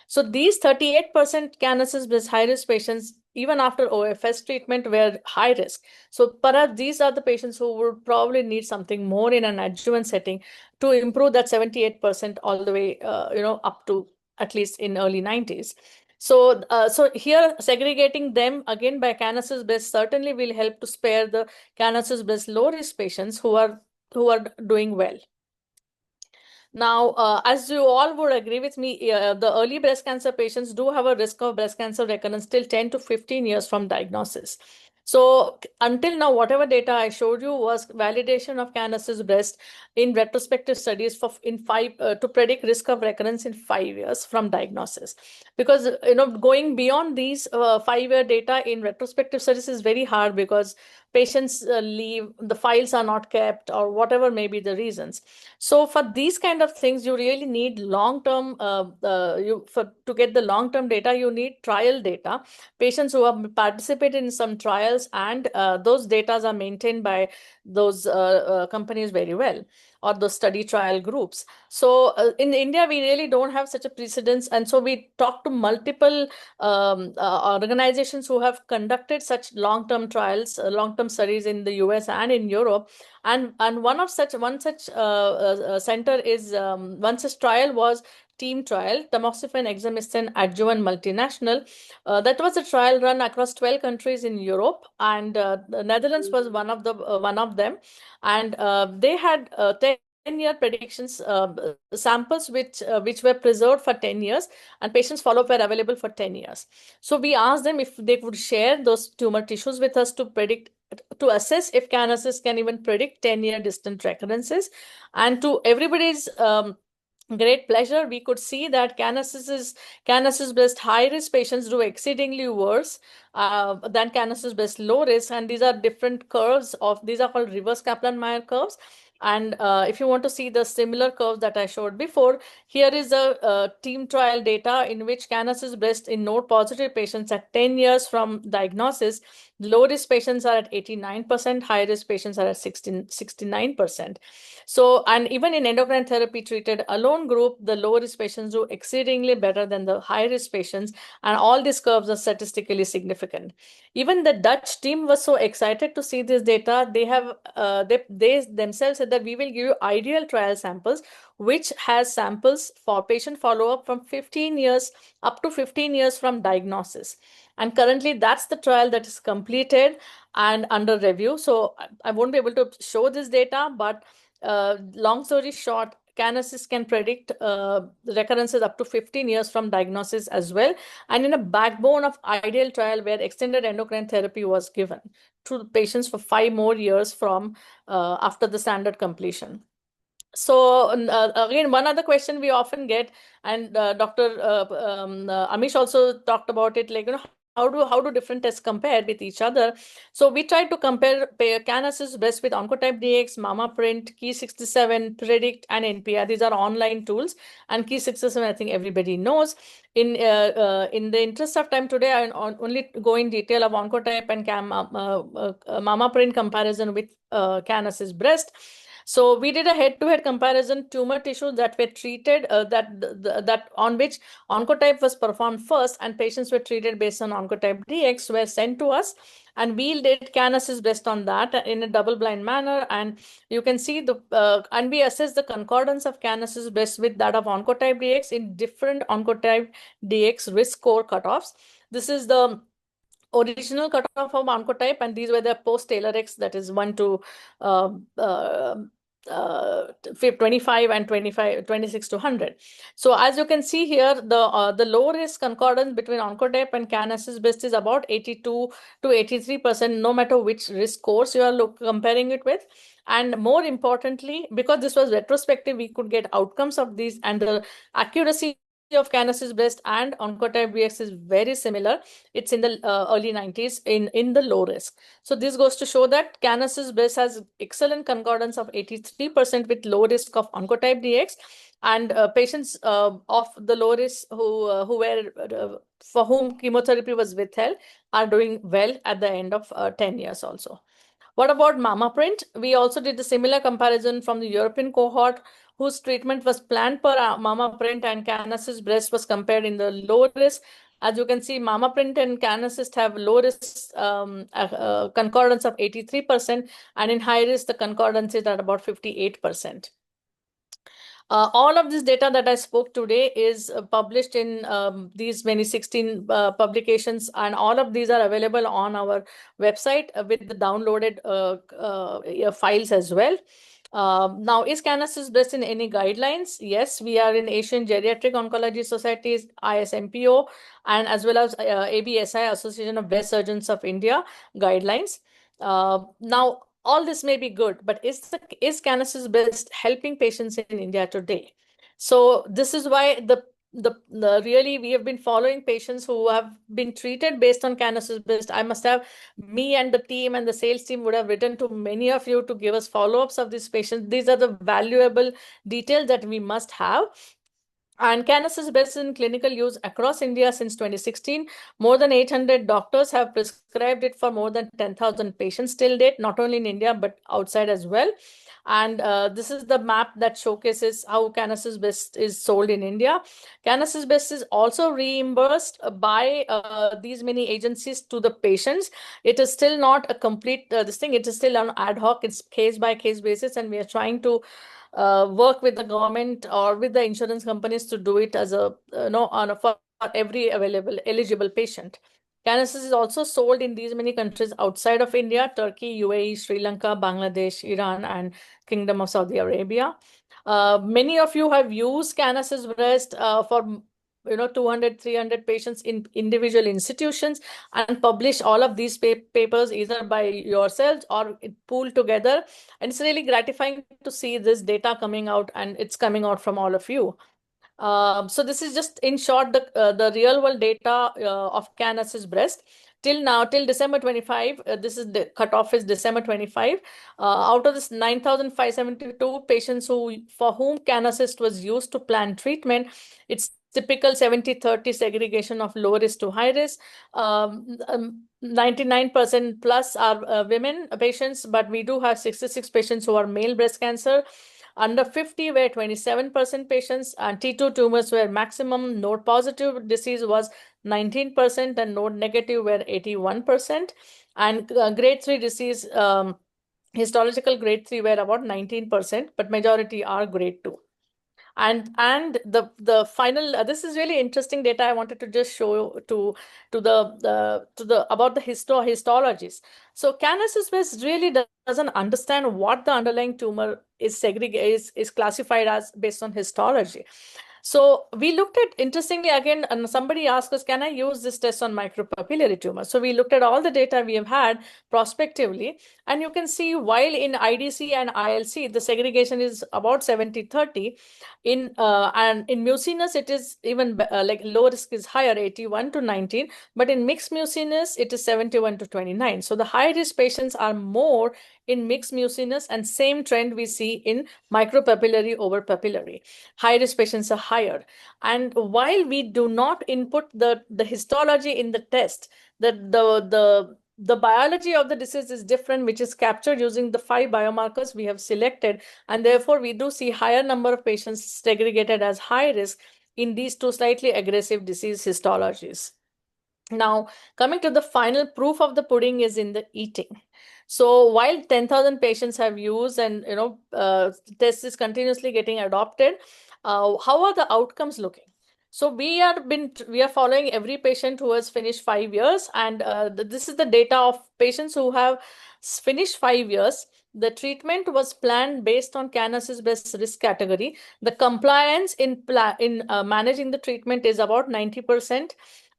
So these 38% Cancer's breast high-risk patients, even after OFS treatment, were high risk. So perhaps these are the patients who would probably need something more in an adjuvant setting to improve that 78% all the way, up to at least in early 90s. So, so here segregating them again by Cancer's breast certainly will help to spare the Cancer's breast low risk patients who are doing well. Now, as you all would agree with me, the early breast cancer patients do have a risk of breast cancer recurrence till 10 to 15 years from diagnosis. So until now, whatever data I showed you was validation of Cancer's breast in retrospective studies to predict risk of recurrence in 5 years from diagnosis. Because going beyond these 5-year data in retrospective studies is very hard because patients leave, the files are not kept, or whatever may be the reasons. So for these kind of things, you really need long-term, to get the long-term data, you need trial data. Patients who have participated in some trials, and those data are maintained by those companies very well, or those study trial groups. So in India, we really don't have such a precedence. And so we talk to multiple organizations who have conducted such long-term trials, long-term studies in the US and in Europe. And one such center is, one such trial was TEAM trial, tamoxifen exemestane adjuvant multinational. That was a trial run across 12 countries in Europe, and the Netherlands was one of them. And they had 10-year predictions, samples which were preserved for 10 years, and patients follow-up were available for 10 years. So we asked them if they would share those tumor tissues with us to assess if Cancer's can even predict 10-year distant recurrences. And to everybody's great pleasure, we could see that Cancer's breast high-risk patients do exceedingly worse than Cancer's breast low-risk. And these are different curves these are called reverse Kaplan-Meier curves. And if you want to see the similar curves that I showed before, here is a TEAM trial data in which Cancer's breast in node-positive patients at 10 years from diagnosis, low-risk patients are at 89%, high-risk patients are at 69%. So, and even in endocrine therapy treated alone group, the low-risk patients do exceedingly better than the high-risk patients, and all these curves are statistically significant. Even the Dutch team was so excited to see this data. They themselves said that we will give you ideal trial samples, which has samples for patient follow-up from 15 years up to 15 years from diagnosis. And currently, that's the trial that is completed and under review. So I won't be able to show this data, but long story short, Canasis can predict recurrences up to 15 years from diagnosis as well, and in a backbone of ideal trial where extended endocrine therapy was given to patients for 5 more years from after the standard completion. So again, one other question we often get, and Dr. Amish also talked about it, like, how do different tests compare with each other? So we tried to compare Canasys breast with Oncotype DX, Mama Print, Key 67, Predict, and NPR. These are online tools, and Key 67 I think everybody knows. In the interest of time today, I only go in detail of Oncotype and Mama Print comparison with Canasys breast. So we did a head-to-head comparison. Tumor tissues that were treated, that on which Oncotype was performed first, and patients were treated based on Oncotype DX were sent to us, and we did Canasys based on that in a double-blind manner. And you can see and we assessed the concordance of Canasys breast with that of Oncotype DX in different Oncotype DX risk score cutoffs. This is the original cutoff of Oncotype, and these were the post-TAILORx, that is 1 to uh, uh, 25 and 25, 26 to 100. So as you can see here, the low risk concordance between Oncotype and Canasys breast is about 82 to 83%, no matter which risk scores you are comparing it with. And more importantly, because this was retrospective, we could get outcomes of these, and the accuracy of Canasys breast and Oncotype DX is very similar. It's in the early 90s in the low risk. So this goes to show that Canasys breast has excellent concordance of 83% with low risk of Oncotype DX, and patients of the low risk who were for whom chemotherapy was withheld are doing well at the end of 10 years also. What about Mama Print? We also did a similar comparison from the European cohort, whose treatment was planned per Mama Print, and Canasys breast was compared in the low risk. As you can see, Mama Print and Canasys have low risk concordance of 83%, and in high risk, the concordance is at about 58%. All of this data that I spoke today is published in these many 16 publications, and all of these are available on our website with the downloaded files as well. Now, is Canasys breast in any guidelines? Yes, we are in Asian Geriatric Oncology Society's ISMPO, and as well as ABSI, Association of Breast Surgeons of India guidelines. Now, all this may be good, but is Canasys breast helping patients in India today? So this is why really we have been following patients who have been treated based on Canasys breast. I must have, me and the team and the sales team would have written to many of you to give us follow-ups of these patients. These are the valuable details that we must have. And Canasys breast is in clinical use across India since 2016. More than 800 doctors have prescribed it for more than 10,000 patients till date, not only in India, but outside as well. And this is the map that showcases how Canasys breast is sold in India. Canasys breast is also reimbursed by these many agencies to the patients. It is still not a complete this thing. It is still on ad hoc. It's case by case basis, and we are trying to work with the government or with the insurance companies to do it as a for every available eligible patient. Canasys is also sold in these many countries outside of India: Turkey, UAE, Sri Lanka, Bangladesh, Iran, and Kingdom of Saudi Arabia. Many of you have used Canasys breast for 200, 300 patients in individual institutions, and publish all of these papers either by yourselves or pooled together. And it's really gratifying to see this data coming out, and it's coming out from all of you. So this is just in short the real world data of Canasys breast. Till now, till December 25, this is the cutoff is December 25. Out of this 9,572 patients for whom Canasys was used to plan treatment, it's typical 70-30 segregation of low risk to high risk. 99% plus are women patients, but we do have 66 patients who are male breast cancer. Under 50 were 27% patients, and T2 tumors were maximum. Node positive disease was 19%, and node negative were 81%. And grade 3 disease, histological grade 3 were about 19%, but majority are grade 2. And the final this is really interesting data I wanted to just show to the about the histologies. So Canasys breast really doesn't understand what the underlying tumor is classified as based on histology. So we looked at, interestingly, again, and somebody asked us, can I use this test on micropapillary tumors? So we looked at all the data we have had prospectively, and you can see while in IDC and ILC, the segregation is about 70-30. And in mucinous, it is even like low risk is higher, 81 to 19, but in mixed mucinous, it is 71 to 29. So the high risk patients are more in mixed mucinous, and same trend we see in micropapillary over papillary. High risk patients are higher. And while we do not input the histology in the test, the biology of the disease is different, which is captured using the 5 biomarkers we have selected. And therefore, we do see higher number of patients segregated as high risk in these two slightly aggressive disease histologies. Now, coming to the final proof of the pudding is in the eating. So while 10,000 patients have used, and test is continuously getting adopted, how are the outcomes looking? So we are following every patient who has finished 5 years, and this is the data of patients who have finished 5 years. The treatment was planned based on Canas's best risk category. The compliance in managing the treatment is about 90%.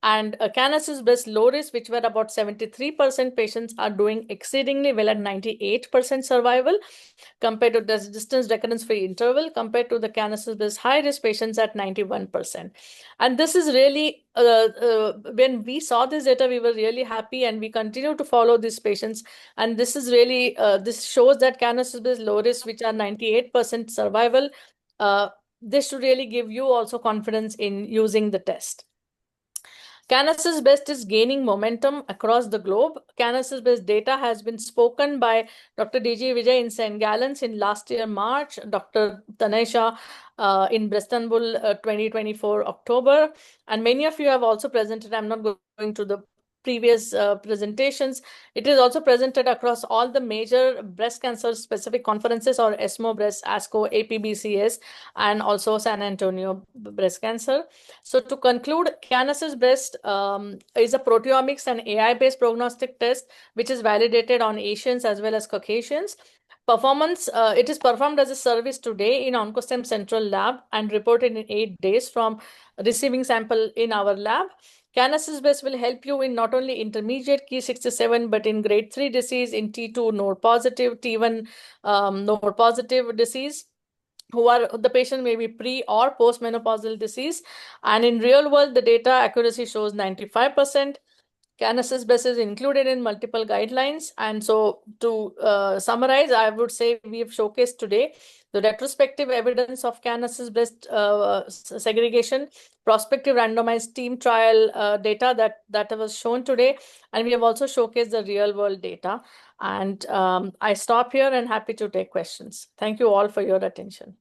And Canas's best low risk, which were about 73% patients, are doing exceedingly well at 98% survival compared to the distance recurrence-free interval, compared to the Canas's best high risk patients at 91%. And this is really, when we saw this data, we were really happy, and we continue to follow these patients. And this is really, this shows that Canas's best low risk, which are 98% survival, this should really give you also confidence in using the test. Canas's best is gaining momentum across the globe. Canas's best data has been spoken by Dr. D.G. Vijay in St. Gallen's in last year, March, Dr. Tanesha in Istanbul 2024, October. And many of you have also presented. I'm not going to the previous presentations. It is also presented across all the major breast cancer specific conferences, or ESMO Breast, ASCO, APBCS, and also San Antonio Breast Cancer. So to conclude, Canas's Breast is a proteomics and AI-based prognostic test, which is validated on Asians as well as Caucasians. Performance, it is performed as a service today in OncoStem Central Lab and reported in 8 days from receiving sample in our lab. Canas's Best will help you in not only intermediate Ki67, but in grade 3 disease, in T2 node positive, T1 node positive disease, who are the patient may be pre or postmenopausal disease. And in real world, the data accuracy shows 95%. Canas's Best is included in multiple guidelines. And so to summarize, I would say we have showcased today the retrospective evidence of Canas's Best segregation, prospective randomized team trial data that was shown today, and we have also showcased the real world data. And I stop here and happy to take questions. Thank you all for your attention.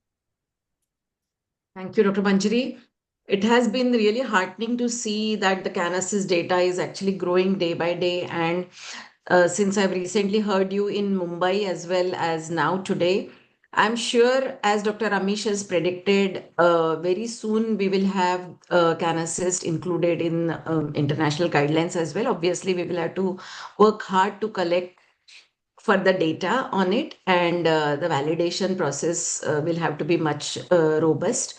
Thank you, Dr. Manjari. It has been really heartening to see that the Canas's data is actually growing day by day. And since I've recently heard you in Mumbai as well as now today, I'm sure, as Dr. Amish has predicted, very soon we will have Canasist included in international guidelines as well. Obviously, we will have to work hard to collect further data on it, and the validation process will have to be much robust.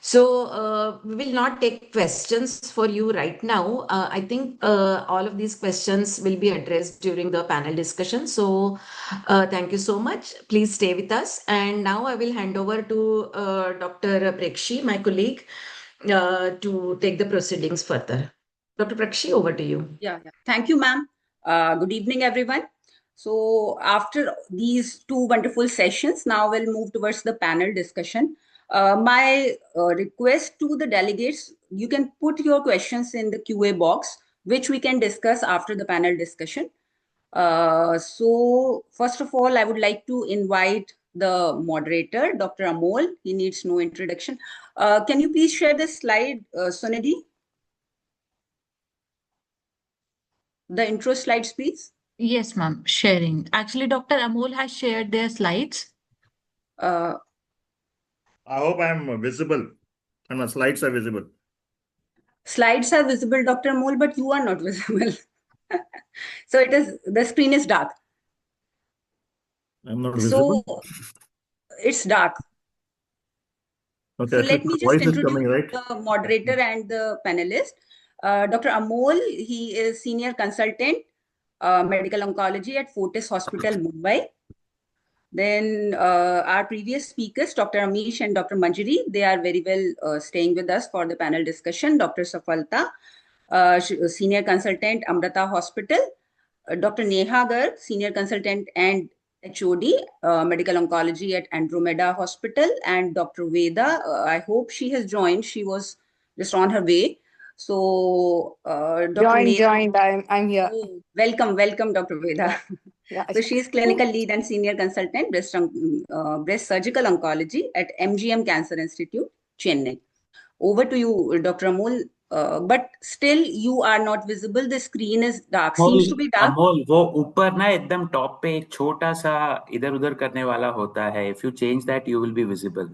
So we will not take questions for you right now. I think all of these questions will be addressed during the panel discussion. So thank you so much. Please stay with us. And now I will hand over to Dr. Prekshi, my colleague, to take the proceedings further. Dr. Prekshi, over to you. Yeah. Thank you, ma'am. Good evening, everyone. So after these two wonderful sessions, now we'll move towards the panel discussion. My request to the delegates, you can put your questions in the QA box, which we can discuss after the panel discussion. So first of all, I would like to invite the moderator, Dr. Amol. He needs no introduction. Can you please share this slide, Sunidhi? The intro slides, please. Yes, ma'am. Sharing. Actually, Dr. Amol has shared their slides. Uh, I hope I'm visible and my slides are visible. Slides are visible, Dr. Mole, but you are not visible. So the screen is dark. I'm not visible. So It's dark. Okay, So at let least me the just voice is introduce coming, right? the moderator and the panelist. Dr. Amol, he is senior consultant, medical oncology at Fortis Hospital, Mumbai. Then our previous speakers, Dr. Amish and Dr. Manjari, they are very well staying with us for the panel discussion. Dr. Safalta, senior consultant, Amrita Hospital. Dr. Neha Garg, senior consultant and HOD, medical oncology at Andromeda Hospital. And Dr. Veda, I hope she has joined. She was just on her way. So, Dr. Neha. Joined. I'm here. Oh, welcome, Dr. Veda. Yeah. So she is clinical lead and senior consultant, breast surgical oncology at MGM Cancer Institute, Chennai. Over to you, Dr. Amol. But still, you are not visible. The screen is dark. Amol Seems to be dark. Amol वो ऊपर ना एकदम top पे एक छोटा सा इधर उधर करने वाला होता है. If you change that, you will be visible.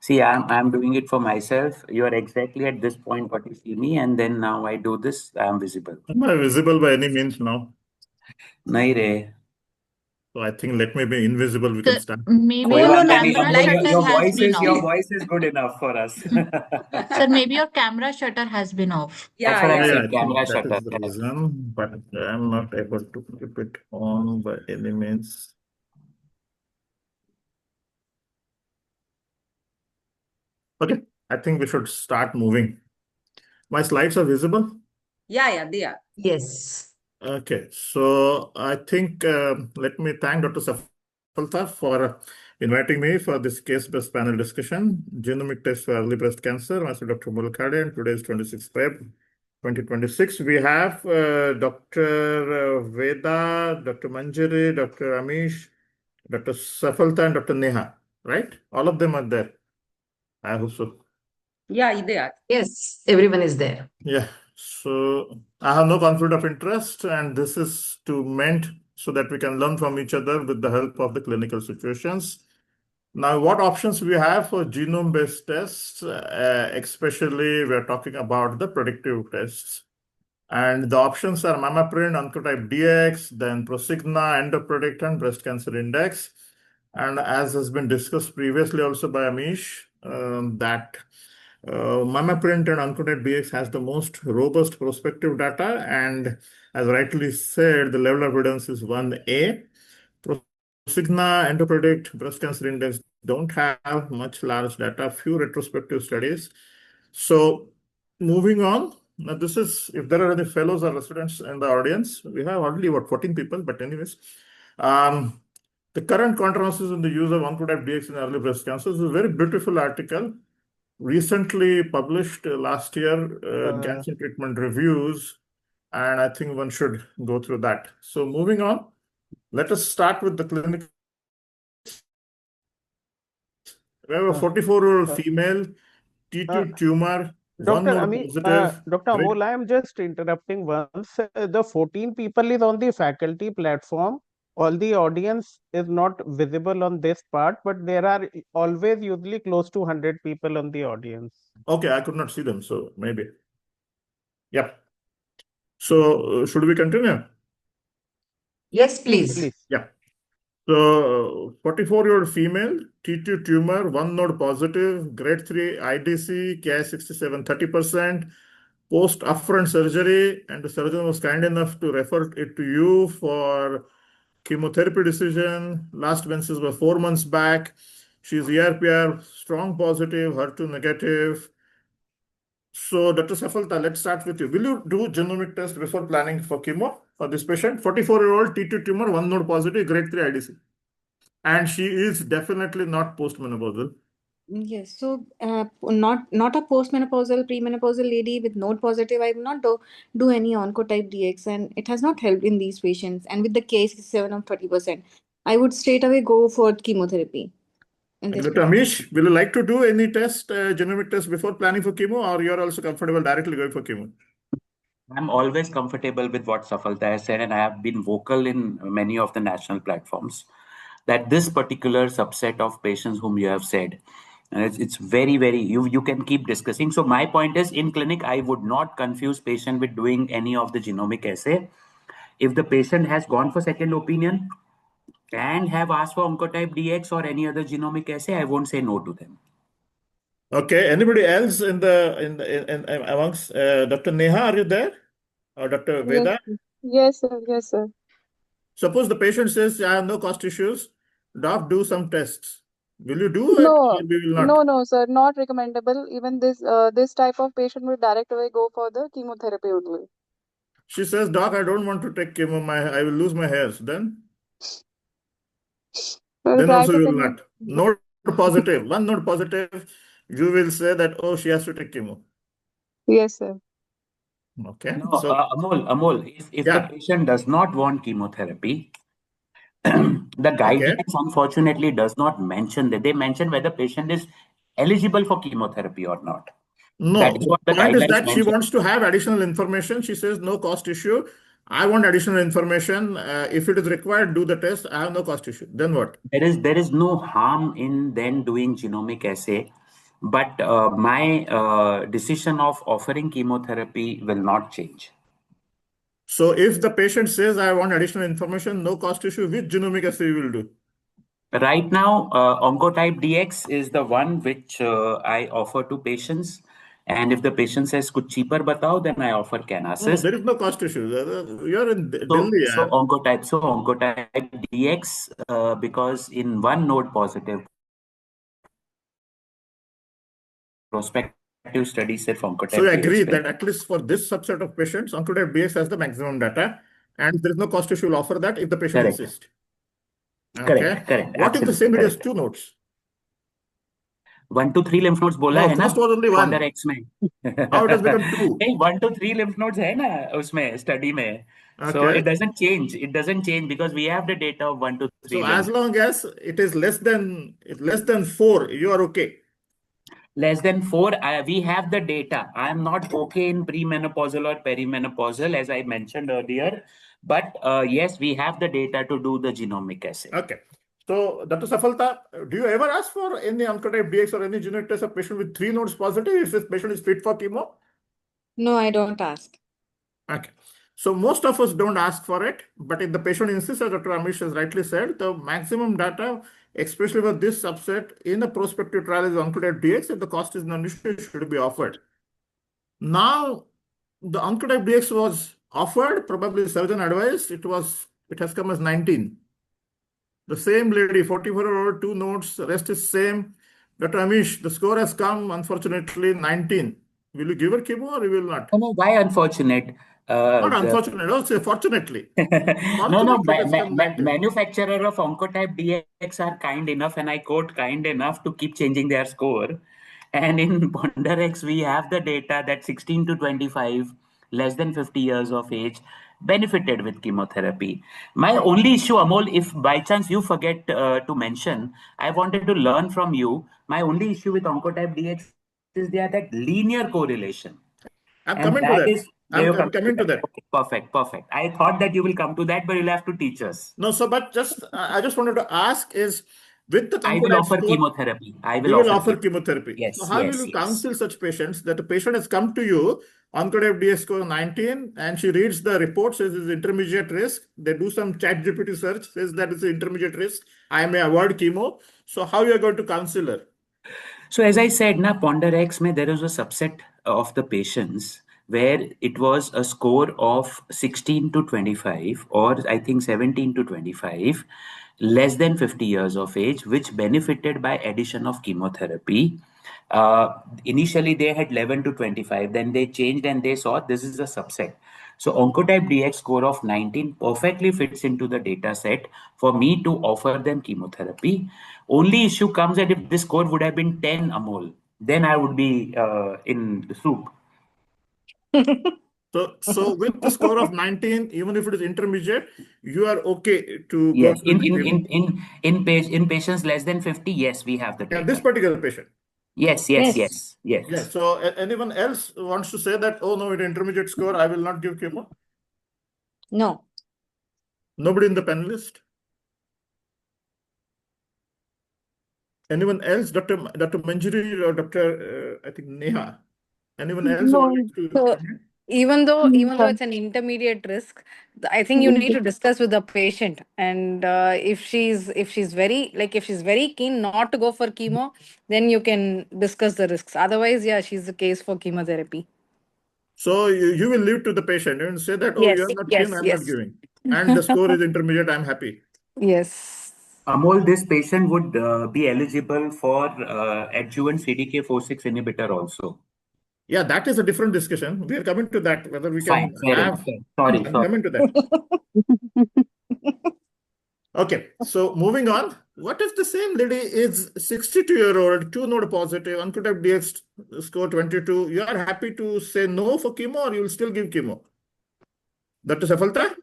See, I'm doing it for myself. You are exactly at this point what you see me, and then now I do this, I am visible. Am I visible by any means now? नहीं रे. So I think let me be invisible. We can start. Maybe कोई your बात No, नहीं we would camera Amol, like your, to shutter your has voice been is your off. voice is good enough for us. Sir, maybe your camera shutter has been off. That's what I Yeah, said, I think camera that shutter. is the reason, but I'm not able to keep it on by any means. Okay, I think we should start moving. My slides are visible? Yeah, they are. Yes. Okay, so I think let me thank Dr. Safalta for inviting me for this case-based panel discussion, genomic test for early breast cancer. Myself, Dr. Mulkhade, and today is 26th Feb 2026. We have Dr. Veda, Dr. Manjari, Dr. Amish, Dr. Safalta, and Dr. Neha, right? All of them are there. I hope so. Yeah, they are. Yes, everyone is there. Yeah, so I have no conflict of interest, and this is meant so that we can learn from each other with the help of the clinical situations. Now, what options we have for genome-based tests, especially we're talking about the predictive tests. And the options are MammaPrint, Oncotype DX, then Prosigna, EndoPredict, and Breast Cancer Index. And as has been discussed previously also by Amish, that MammaPrint and Oncotype DX has the most robust prospective data, and as rightly said, the level of evidence is 1A. Prosigna, EndoPredict, Breast Cancer Index don't have much large data, few retrospective studies. So moving on, now this is, if there are any fellows or residents in the audience, we have hardly about 14 people, but anyways, the current controversies in the use of Oncotype DX in early breast cancer is a very beautiful article recently published last year, Gaps in Treatment Reviews, and I think one should go through that. So moving on, let us start with the clinical. We have a 44-year-old female, T2 tumor, one Dr. node Ami, positive. Dr. Amol, I am just interrupting once. The 14 people is on the faculty platform. All the audience is not visible on this part, but there are always usually close to 100 people on the audience. Okay, I could not see them, so maybe. Yep. So should we continue? Yes, please. Please. Yeah. So 44-year-old female, T2 tumor, one node positive, grade 3 IDC, Ki67 30%, post upfront surgery, and the surgeon was kind enough to refer it to you for chemotherapy decision. Last menses were 4 months back. She's ERPR, strong positive, HER2 negative. So, Dr. Safalta, let's start with you. Will you do genomic test before planning for chemo for this patient? 44-year-old T2 tumor, one node positive, grade 3 IDC. And she is definitely not postmenopausal. Yes, so not a postmenopausal, premenopausal lady with node positive. I will not do any oncotype DX, and it has not helped in these patients. And with the Ki67 of 30%, I would straight away go for chemotherapy. In And this Dr. Amish, will you like to do any test, genomic test before planning for chemo, or you're also comfortable directly going for chemo? I'm always comfortable with what Safalta has said, and I have been vocal in many of the national platforms that this particular subset of patients whom you have said, and it's very, very, you can keep discussing. So my point is, in clinic, I would not confuse patient with doing any of the genomic assay. If the patient has gone for second opinion, and have asked for Oncotype DX or any other genomic assay, I won't say no to them. Okay. Anybody else in amongst Dr. Neha, are you there? Or Dr. Yes, Veda? sir. Yes, sir. Yes, sir. Suppose the patient says, I have no cost issues. Doc, do some tests. Will you do it No, or we will not? no, sir. Not recommendable. Even this type of patient will direct away go for the chemotherapy only. She says, Doc, I don't want to take chemo. I will lose my hairs. We'll Then try also to you will convince. not. Node positive. One node positive, you will say that, oh, she has to take chemo. Yes, sir. Okay. No, So, Amol, if the yeah. patient does not want chemotherapy, the Okay. guidelines unfortunately does not mention that. They mention whether patient is eligible for chemotherapy or not. That No, is the what the point is guidelines that she mention. wants to have additional information. She says, no cost issue. I want additional information. If it is required, do the test. I have no cost issue. Then what? There is no harm in then doing genomic assay, but my decision of offering chemotherapy will not change. So if the patient says, I want additional information, no cost issue, which genomic assay you will do? Right now, Oncotype DX is the one which I offer to patients. And if the patient says, "Kuch cheaper batao," then I offer No, Canasis. there is no cost issue. You're in So, Delhi. so Oncotype DX, because in one node positive prospective study said So you Oncotype agree DX. that at least for this subset of patients, Oncotype DX has the maximum data, and there is no cost issue will offer that if the patient Correct, insists. Okay. correct, What if the absolutely same area has correct. two nodes? 1 to 3 lymph nodes बोला No, है ना first was only ponder one. X में How it has become two? नहीं 1 to 3 lymph nodes है ना उसमें study में so Okay. it doesn't change because we have the data of 1 to 3 So as lymph long as it is less than four, you are okay. less than 4 we have the data. I am not okay in premenopausal or perimenopausal as I mentioned earlier, but yes, we have the data to do the genomic assay. Okay. So, Dr. Safalta, do you ever ask for any Oncotype DX or any genetic test of patient with 3 nodes positive if this patient is fit for chemo? No, I don't ask. Okay. So most of us don't ask for it, but if the patient insists, as Dr. Amish has rightly said, the maximum data, especially for this subset in a prospective trial is Oncotype DX, if the cost is non-issue, it should be offered. Now, the Oncotype DX was offered, probably surgeon advised, it has come as 19. The same lady, 44-year-old, 2 nodes, rest is same. Dr. Amish, the score has come, unfortunately, 19. Will you give her chemo or you will not? No, why unfortunate? Not The unfortunately, I'll say fortunately. no, Fortunately, it has come 19. manufacturer of Oncotype DX are kind enough, and I quote kind enough to keep changing their score. And in PonderX, we have the data that 16 to 25, less than 50 years of age, benefited with chemotherapy. My only issue, Amol, if by chance you forget to mention, I wanted to learn from you. My only issue with Oncotype DX is there that linear correlation. I'm And coming to that that. is where I'm, you I'm come to coming to that. that. Okay, perfect. I thought that you will come to that, but you'll have to teach us. No, so but just I just wanted to ask is with the I will Oncotype offer score, chemotherapy. I will you will offer offer chemotherapy. chemotherapy. So Yes, how will yes, you yes. counsel such patients that the patient has come to you, Oncotype DS score 19, and she reads the report, says it's intermediate risk. They do some chat GPT search, says that it's intermediate risk. I may avoid chemo. So how you are going to counsel her? So as I said, na PonderX mein there is a subset of the patients where it was a score of 16 to 25 or I think 17 to 25, less than 50 years of age, which benefited by addition of chemotherapy. Uh, Initially, they had 11 to 25, then they changed and they saw this is a subset. So Oncotype DX score of 19 perfectly fits into the data set for me to offer them chemotherapy. Only issue comes that if this score would have been 10 Amol, then I would be in the soup. So with the score of 19, even if it is intermediate, you are okay to go Yes, through the chemo. in patients less than 50, yes, we have the Yeah, this data. particular patient. Yes. Yeah. So anyone else wants to say that, oh no, it intermediate score, I will not give chemo? No. Nobody in the panelist? Anyone else? Dr. Manjari or Dr. I think Neha? Anyone else No, wanting to So comment? Even though it's an intermediate risk, I think you need to discuss with the patient. And if she's very keen not to go for chemo, then you can discuss the risks. Otherwise, yeah, she's the case for chemotherapy. So you will leave to the patient and say that, oh, you're Yes, not keen, yes, I'm not yes. giving. And the score is intermediate, I'm happy. Yes. Amol, this patient would be eligible for adjuvant CDK4/6 inhibitor also. Yeah, that is a different discussion. We are coming to that, whether we Fine, can fair enough. have. Sorry, I'm sorry. coming to that. Okay, so moving on. What if the same lady is 62-year-old, two node positive, uncut DX score 22? You are happy to say no for chemo, or you will still give chemo? Dr. Safalta?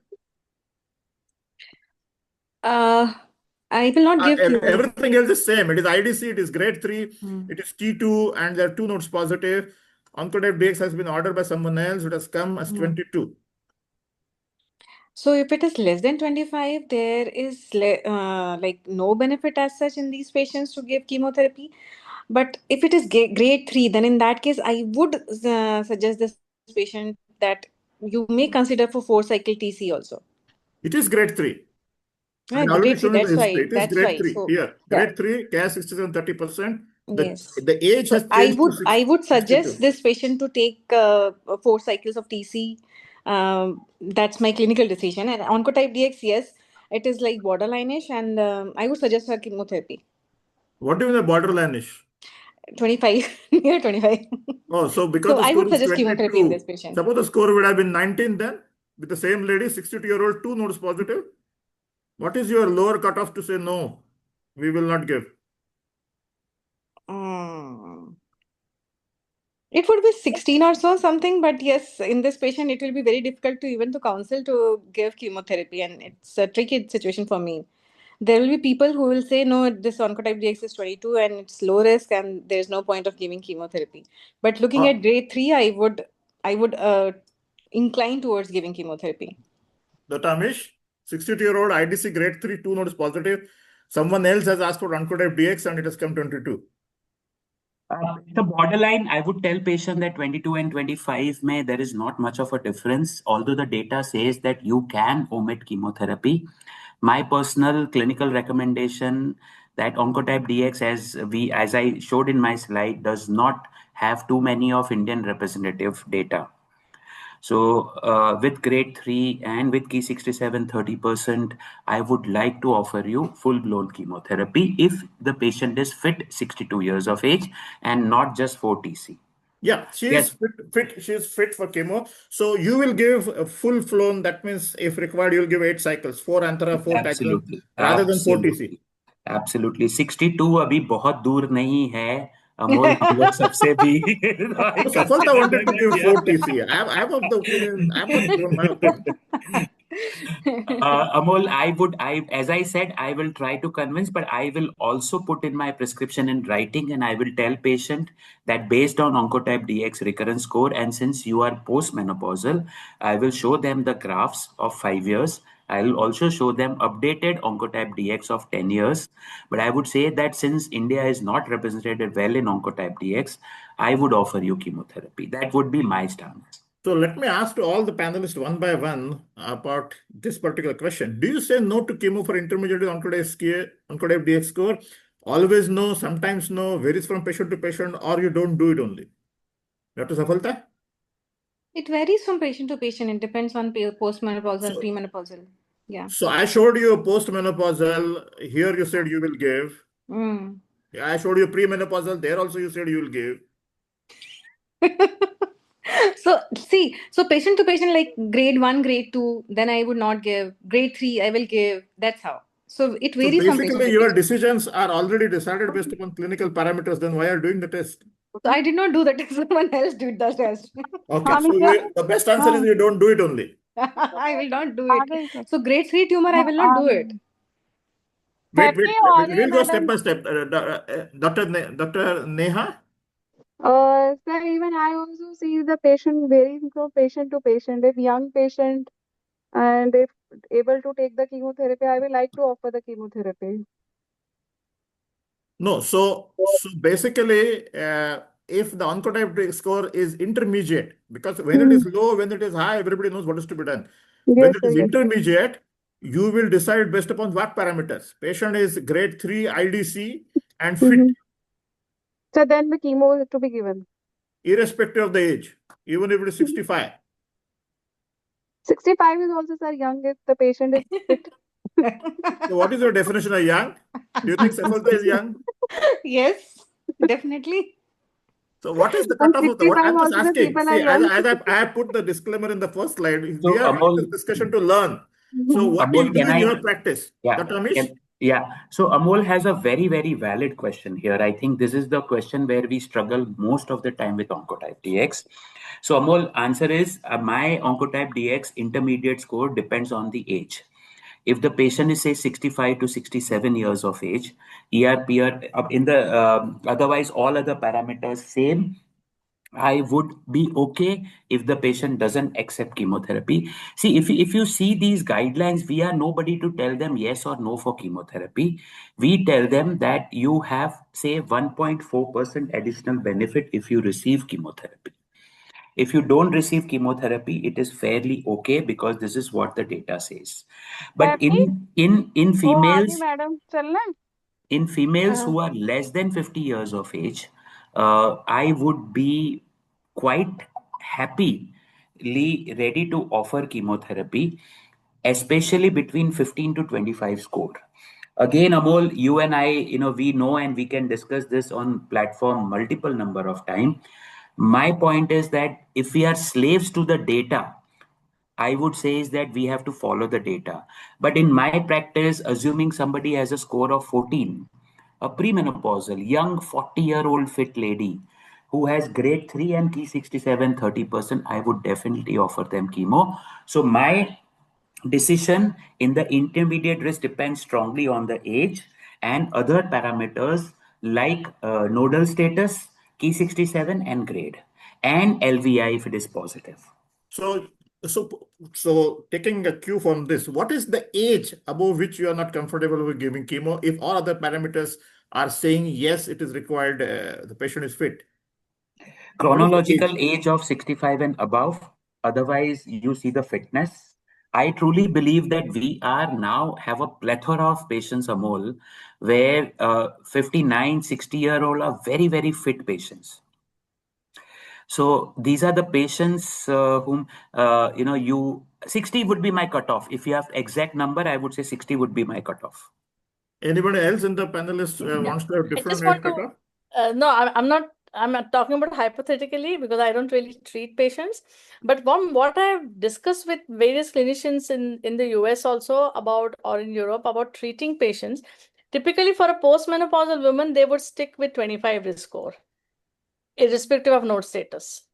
I will not give chemo. Everything else is same. It is IDC, it is grade 3, it is T2, and there are two nodes positive. Oncotype DX has been ordered by someone else. It has come as 22. So if it is less than 25, there is like no benefit as such in these patients to give chemotherapy. But if it is grade 3, then in that case, I would suggest this patient that you may consider for 4-cycle TC also. It is grade 3. Yeah, I already grade 3, shown you the that's history. why. It is That's grade why. 3. So Here, yeah, grade 3, CAS 67, 30%. yes. The age So has changed to I would suggest 62. this patient to take 4 cycles of TC. That's my clinical decision. And oncotype DX, yes, it is like borderline-ish, and I would suggest her chemotherapy. What do you mean the borderline-ish? 25, near 25. Oh, so because So the I score would is suggest chemotherapy in this 22, patient. suppose the score would have been 19 then, with the same lady, 62-year-old, two nodes positive. What is your lower cutoff to say no, we will not give? It would be 16 or so something, but yes, in this patient, it will be very difficult to even to counsel to give chemotherapy, and it's a tricky situation for me. There will be people who will say, no, this oncotype DX is 22 and it's low risk and there's no point of giving chemotherapy. But looking at grade 3, I would incline towards giving chemotherapy. Dr. Amish, 62-year-old IDC grade 3, two nodes positive. Someone else has asked for oncotype DX and it has come 22. The borderline, I would tell patient that 22 and 25 may there is not much of a difference, although the data says that you can omit chemotherapy. My personal clinical recommendation that Oncotype DX, as I showed in my slide, does not have too many of Indian representative data. So with grade 3 and with Ki67 30%, I would like to offer you full-blown chemotherapy if the patient is fit, 62 years of age, and not just 4 TC. Yeah, she is fit. She is fit for chemo. So you will give a full flown. That means if required, you will give 8 cycles, 4 Anthera, 4 taxane, Absolutely. rather than 4 TC. Absolutely. 62 अभी बहुत दूर नहीं है. अमोल हम लोग सबसे भी I Safalta consider wanted to them give as 4 young. TC. I'm of the opinion. I'm not given my opinion. Amol, as I said, I will try to convince, but I will also put in my prescription in writing, and I will tell patient that based on Oncotype DX recurrence score, and since you are postmenopausal, I will show them the graphs of 5 years. I will also show them updated Oncotype DX of 10 years. But I would say that since India is not represented well in Oncotype DX, I would offer you chemotherapy. That would be my stance. So let me ask to all the panelists one by one about this particular question. Do you say no to chemo for intermediate oncotype DX score? Always no, sometimes no, varies from patient to patient, or you don't do it only? Dr. Safalta? It varies from patient to patient. It depends on postmenopausal and premenopausal. Yeah. So I showed you postmenopausal. Here you said you will give. I showed you premenopausal. There also you said you will give. So see, so patient to patient, like grade 1, grade 2, then I would not give. Grade 3, I will give. That's how. So it So varies from patient basically, to your patient. decisions are already decided based upon clinical parameters. Then why are you doing the test? So I did not do the test. Someone else did the test. Okay, so the best answer is you don't do it only. I will not do it. So grade 3 tumor, I will not do it. Wait, Happy we'll go step madam. by step. Dr. Neha? Sir, even I also see the patient varying from patient to patient. If young patient and if able to take the chemotherapy, I will like to offer the chemotherapy. No, so basically, if the oncotype score is intermediate, because when it is low, when it is high, everybody knows what is to be done. When Yes, it sir. is Yes. intermediate, you will decide based upon what parameters. Patient is grade 3 IDC and fit, So then the chemo is to be given. irrespective of the age, even if it is 65. 65 is also, sir, young if the patient is fit. So what is your definition of young? Do you think Safalta is young? Yes, definitely. So what is the And cutoff of the, what 65 I'm just also the asking, people are see, young. I have put the disclaimer in the first slide, we So are having this Amol, discussion to learn. So what do you Amol, do can in I? your practice? Yeah, Dr. Amish? yeah. So Amol has a very, very valid question here. I think this is the question where we struggle most of the time with Oncotype DX. So Amol, answer is my Oncotype DX intermediate score depends on the age. If the patient is say 65 to 67 years of age, ERPR in the otherwise all other parameters same, I would be okay if the patient doesn't accept chemotherapy. See, if you see these guidelines, we are nobody to tell them yes or no for chemotherapy. We tell them that you have, say, 1.4% additional benefit if you receive chemotherapy. If you don't receive chemotherapy, it is fairly okay because this is what the data says. But Happy? in Oh, आगे females, madam चलना है? in females who are less than 50 years of age, I would be quite happily ready to offer chemotherapy, especially between 15 to 25 score. Again, Amol, you and I, we know and we can discuss this on platform multiple number of time. My point is that if we are slaves to the data, I would say is that we have to follow the data. But in my practice, assuming somebody has a score of 14, a premenopausal, young 40-year-old fit lady who has grade 3 and Ki67 30%, I would definitely offer them chemo. So my decision in the intermediate risk depends strongly on the age and other parameters like nodal status, Ki67 and grade, and LVI if it is positive. So, so, so taking a cue from this, what is the age above which you are not comfortable with giving chemo if all other parameters are saying yes, it is required, the patient is fit? What is the Chronological age? age of 65 and above. Otherwise, you see the fitness. I truly believe that we are now have a plethora of patients, Amol, where 59, 60-year-old are very, very fit patients. So these are the patients whom, you 60 would be my cutoff. If you have exact number, I would say 60 would be my cutoff. Anybody else in the panelists wants to have I different just age want to, cutoff? no, I'm not, I'm not talking about hypothetically because I don't really treat patients. But from what I've discussed with various clinicians in the US also about, or in Europe about treating patients, typically for a postmenopausal woman, they would stick with 25 risk score, irrespective of node status.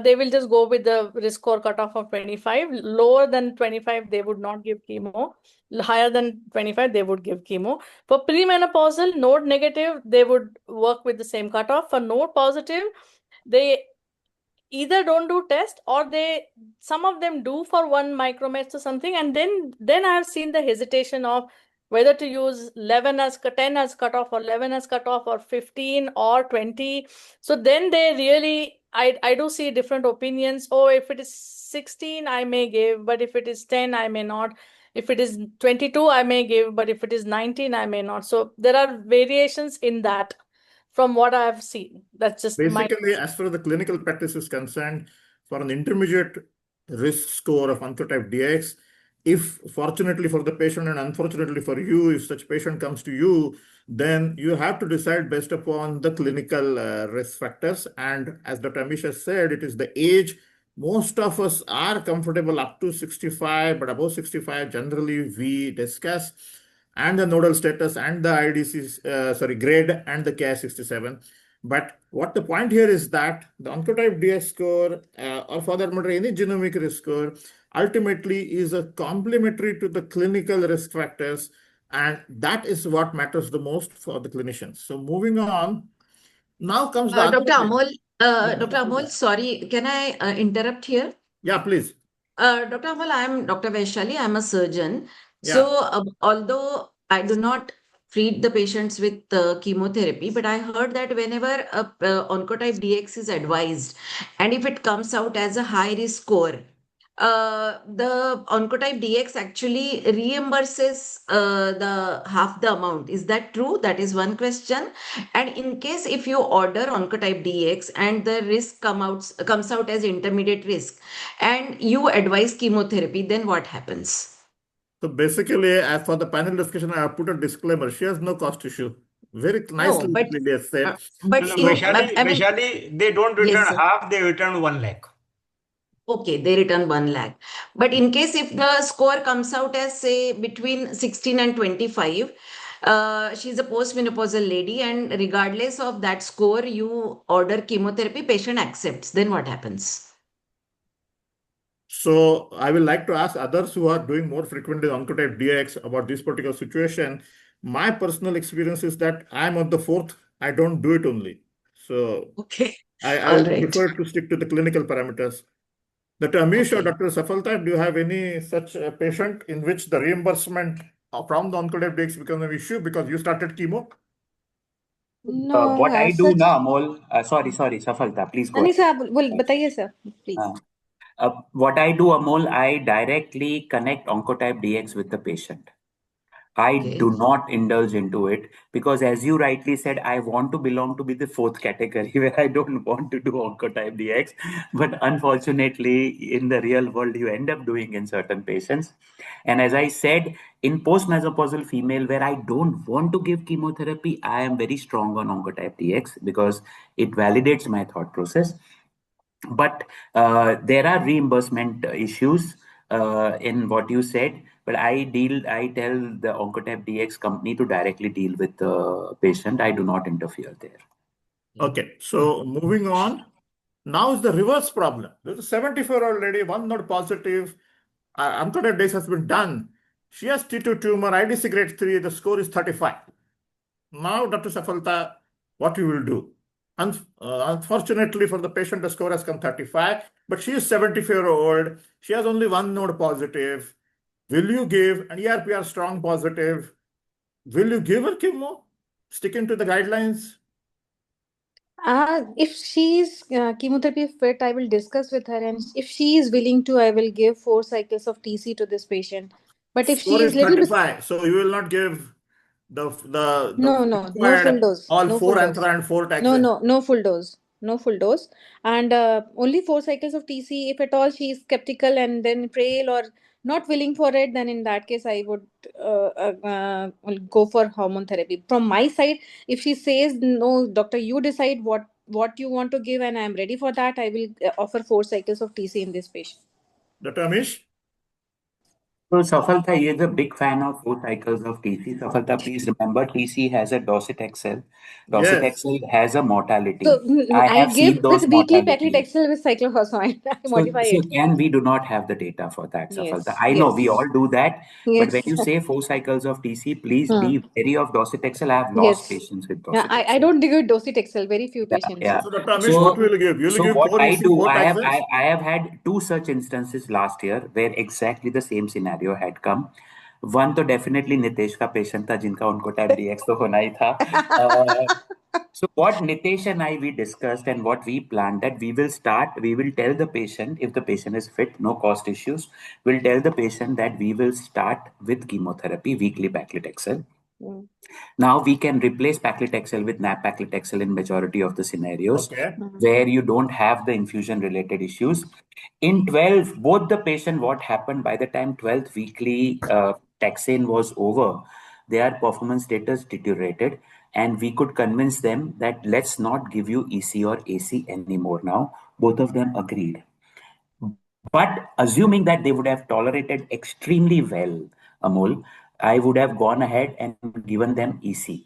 They will just go with the risk score cutoff of 25. Lower than 25, they would not give chemo. Higher than 25, they would give chemo. For premenopausal, node negative, they would work with the same cutoff. For node positive, they either don't do test or some of them do for 1 micrometers or something, and then I have seen the hesitation of whether to use 11 as 10 as cutoff or 11 as cutoff or 15 or 20. So then they really, I do see different opinions. Oh, if it is 16 I may give, but if it is 10 I may not. If it is 22 I may give, but if it is 19 I may not. So there are variations in that from what I have seen. That's just my. Basically, as far as the clinical practice is concerned, for an intermediate risk score of oncotype DX, if fortunately for the patient and unfortunately for you, if such patient comes to you, then you have to decide based upon the clinical risk factors. And as Dr. Amish has said, it is the age. Most of us are comfortable up to 65, but above 65, generally we discuss, and the nodal status and the IDC, grade and the Ki67. But what the point here is that the oncotype DS score, or for that matter, any genomic risk score, ultimately is a complementary to the clinical risk factors. And that is what matters the most for the clinicians. So moving on, now comes the other Dr. thing. Amol, Dr. Amol, sorry, can I interrupt here? Yeah, please. Dr. Amal, I am Dr. Vaishali. I am a surgeon. Yeah. So, although I do not treat the patients with chemotherapy, but I heard that whenever Oncotype DX is advised, and if it comes out as a high risk score, the Oncotype DX actually reimburses the half the amount. Is that true? That is one question. And in case if you order Oncotype DX and the risk comes out as intermediate risk, and you advise chemotherapy, then what happens? So basically, as for the panel discussion, I have put a disclaimer. She has no cost issue. Very No, nicely, but clearly has said. but No, in I mean, Vaishali, they don't return yes, sir. half, they return 1 lakh. Okay, they return 1 lakh. But in case if the score comes out as say between 16 and 25, she's a postmenopausal lady, and regardless of that score, you order chemotherapy, patient accepts. Then what happens? So I will like to ask others who are doing more frequently Oncotype DX about this particular situation. My personal experience is that I'm on the fourth. I don't do it only. So Okay, I all would right. prefer to stick to the clinical parameters. Dr. Amish or Okay. Dr. Safalta, do you have any such patient in which the reimbursement from the Oncotype DX becomes an issue because you started chemo? No, What I as do such. now, Amol, sorry, Safalta, please go नहीं ahead. Sir आप बोल बताइए sir please. Uh, what I do, Amol, I directly connect Oncotype DX with the patient. I Okay. do not indulge into it because, as you rightly said, I want to belong to be the fourth category where I don't want to do Oncotype DX. But unfortunately, in the real world, you end up doing in certain patients. And as I said, in postmenopausal female where I don't want to give chemotherapy, I am very strong on Oncotype DX because it validates my thought process. But there are reimbursement issues in what you said. But I tell the Oncotype DX company to directly deal with the patient. I do not interfere there. Okay, so moving on. Now is the reverse problem. There's a 74-year-old lady, one node positive. Oncotype DX has been done. She has T2 tumor, IDC grade 3, the score is 35. Now, Dr. Safalta, what you will do? Unfortunately for the patient, the score has come 35, but she is 74-year-old. She has only one node positive. Will you give an ERPR strong positive? Will you give her chemo? Sticking to the guidelines? If she's chemotherapy fit, I will discuss with her, and if she is willing to, I will give 4 cycles of TC to this patient. But if Score she is is little bit 35, so you will not give the no full required dose, all no four full dose, anthra and four no taxane. no no full dose, no full dose, and only 4 cycles of TC. If at all she is skeptical and then frail or not willing for it, then in that case I would will go for hormone therapy. From my side, if she says no, doctor, you decide what you want to give, and I am ready for that, I will offer 4 cycles of TC in this patient. Dr. Amish? So Safalta is a big fan of 4 cycles of TC. Safalta, please remember TC has a docetaxel. Yes. Docetaxel has a mortality. So I I have give seen with those weekly mortality. paclitaxel with cyclophosphamide. I modify So it. and we do not have the data for that, Safalta. Yes, I know we yes, all do that, but when yes. you say 4 cycles of TC, please Hmm. be wary of docetaxel. I have lost Yes. patients with Yeah, I docetaxel. don't give docetaxel, very few Yeah, patients. yeah. So, Dr. Amish, what So, will you give? You will so give what 4 I EC, do, 4 taxanes? I have had two such instances last year where exactly the same scenario had come. One तो definitely Nitesh का patient था जिनका उनको type DX तो होना ही था. So what Nitesh and I we discussed and what we planned that we will tell the patient if the patient is fit, no cost issues. We'll tell the patient that we will start with chemotherapy, weekly paclitaxel. Mm. Now we can replace paclitaxel with nab-paclitaxel in majority of the scenarios Okay. where you don't have the infusion related issues. In 12, both the patient, what happened by the time 12th weekly taxane was over, their performance status deteriorated, and we could convince them that let's not give you EC or AC anymore now. Both of them agreed. But assuming that they would have tolerated extremely well, Amol, I would have gone ahead and given them EC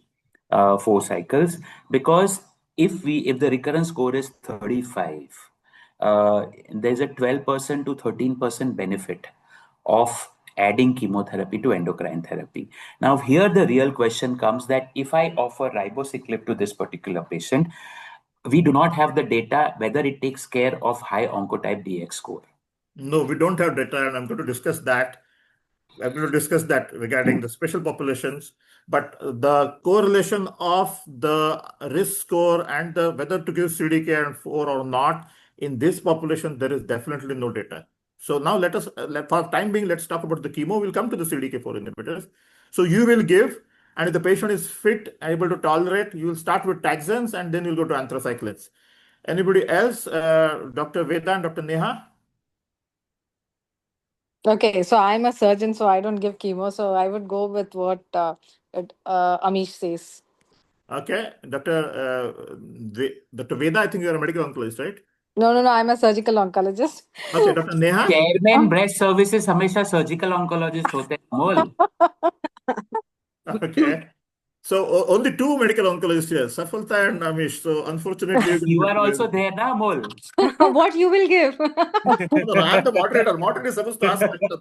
4 cycles because if the recurrence score is 35, there's a 12% to 13% benefit of adding chemotherapy to endocrine therapy. Now, here the real question comes that if I offer ribociclib to this particular patient, we do not have the data whether it takes care of high oncotype DX score. No, we don't have data, and I'm going to discuss that. I'm going to discuss that regarding the special populations, but the correlation of the risk score and the whether to give CDK4 or not in this population, there is definitely no data. So now let us, for time being, let's talk about the chemo. We'll come to the CDK4 inhibitors. So you will give, and if the patient is fit, able to tolerate, you will start with taxanes and then you'll go to anthracyclines. Anybody else? Dr. Veda and Dr. Neha? Okay, so I'm a surgeon, so I don't give chemo. So I would go with what Amish says. Okay, Dr. Veda, I think you're a medical oncologist, right? No, I'm a surgical oncologist. Okay, Dr. Neha? Chairman breast services हमेशा surgical oncologist होते हैं Amol. Okay. So only two medical oncologists here, Safalta and Amish. So unfortunately, You are also there, na Amol? What you will give? No, I'm the moderator. Moderator is supposed to ask questions.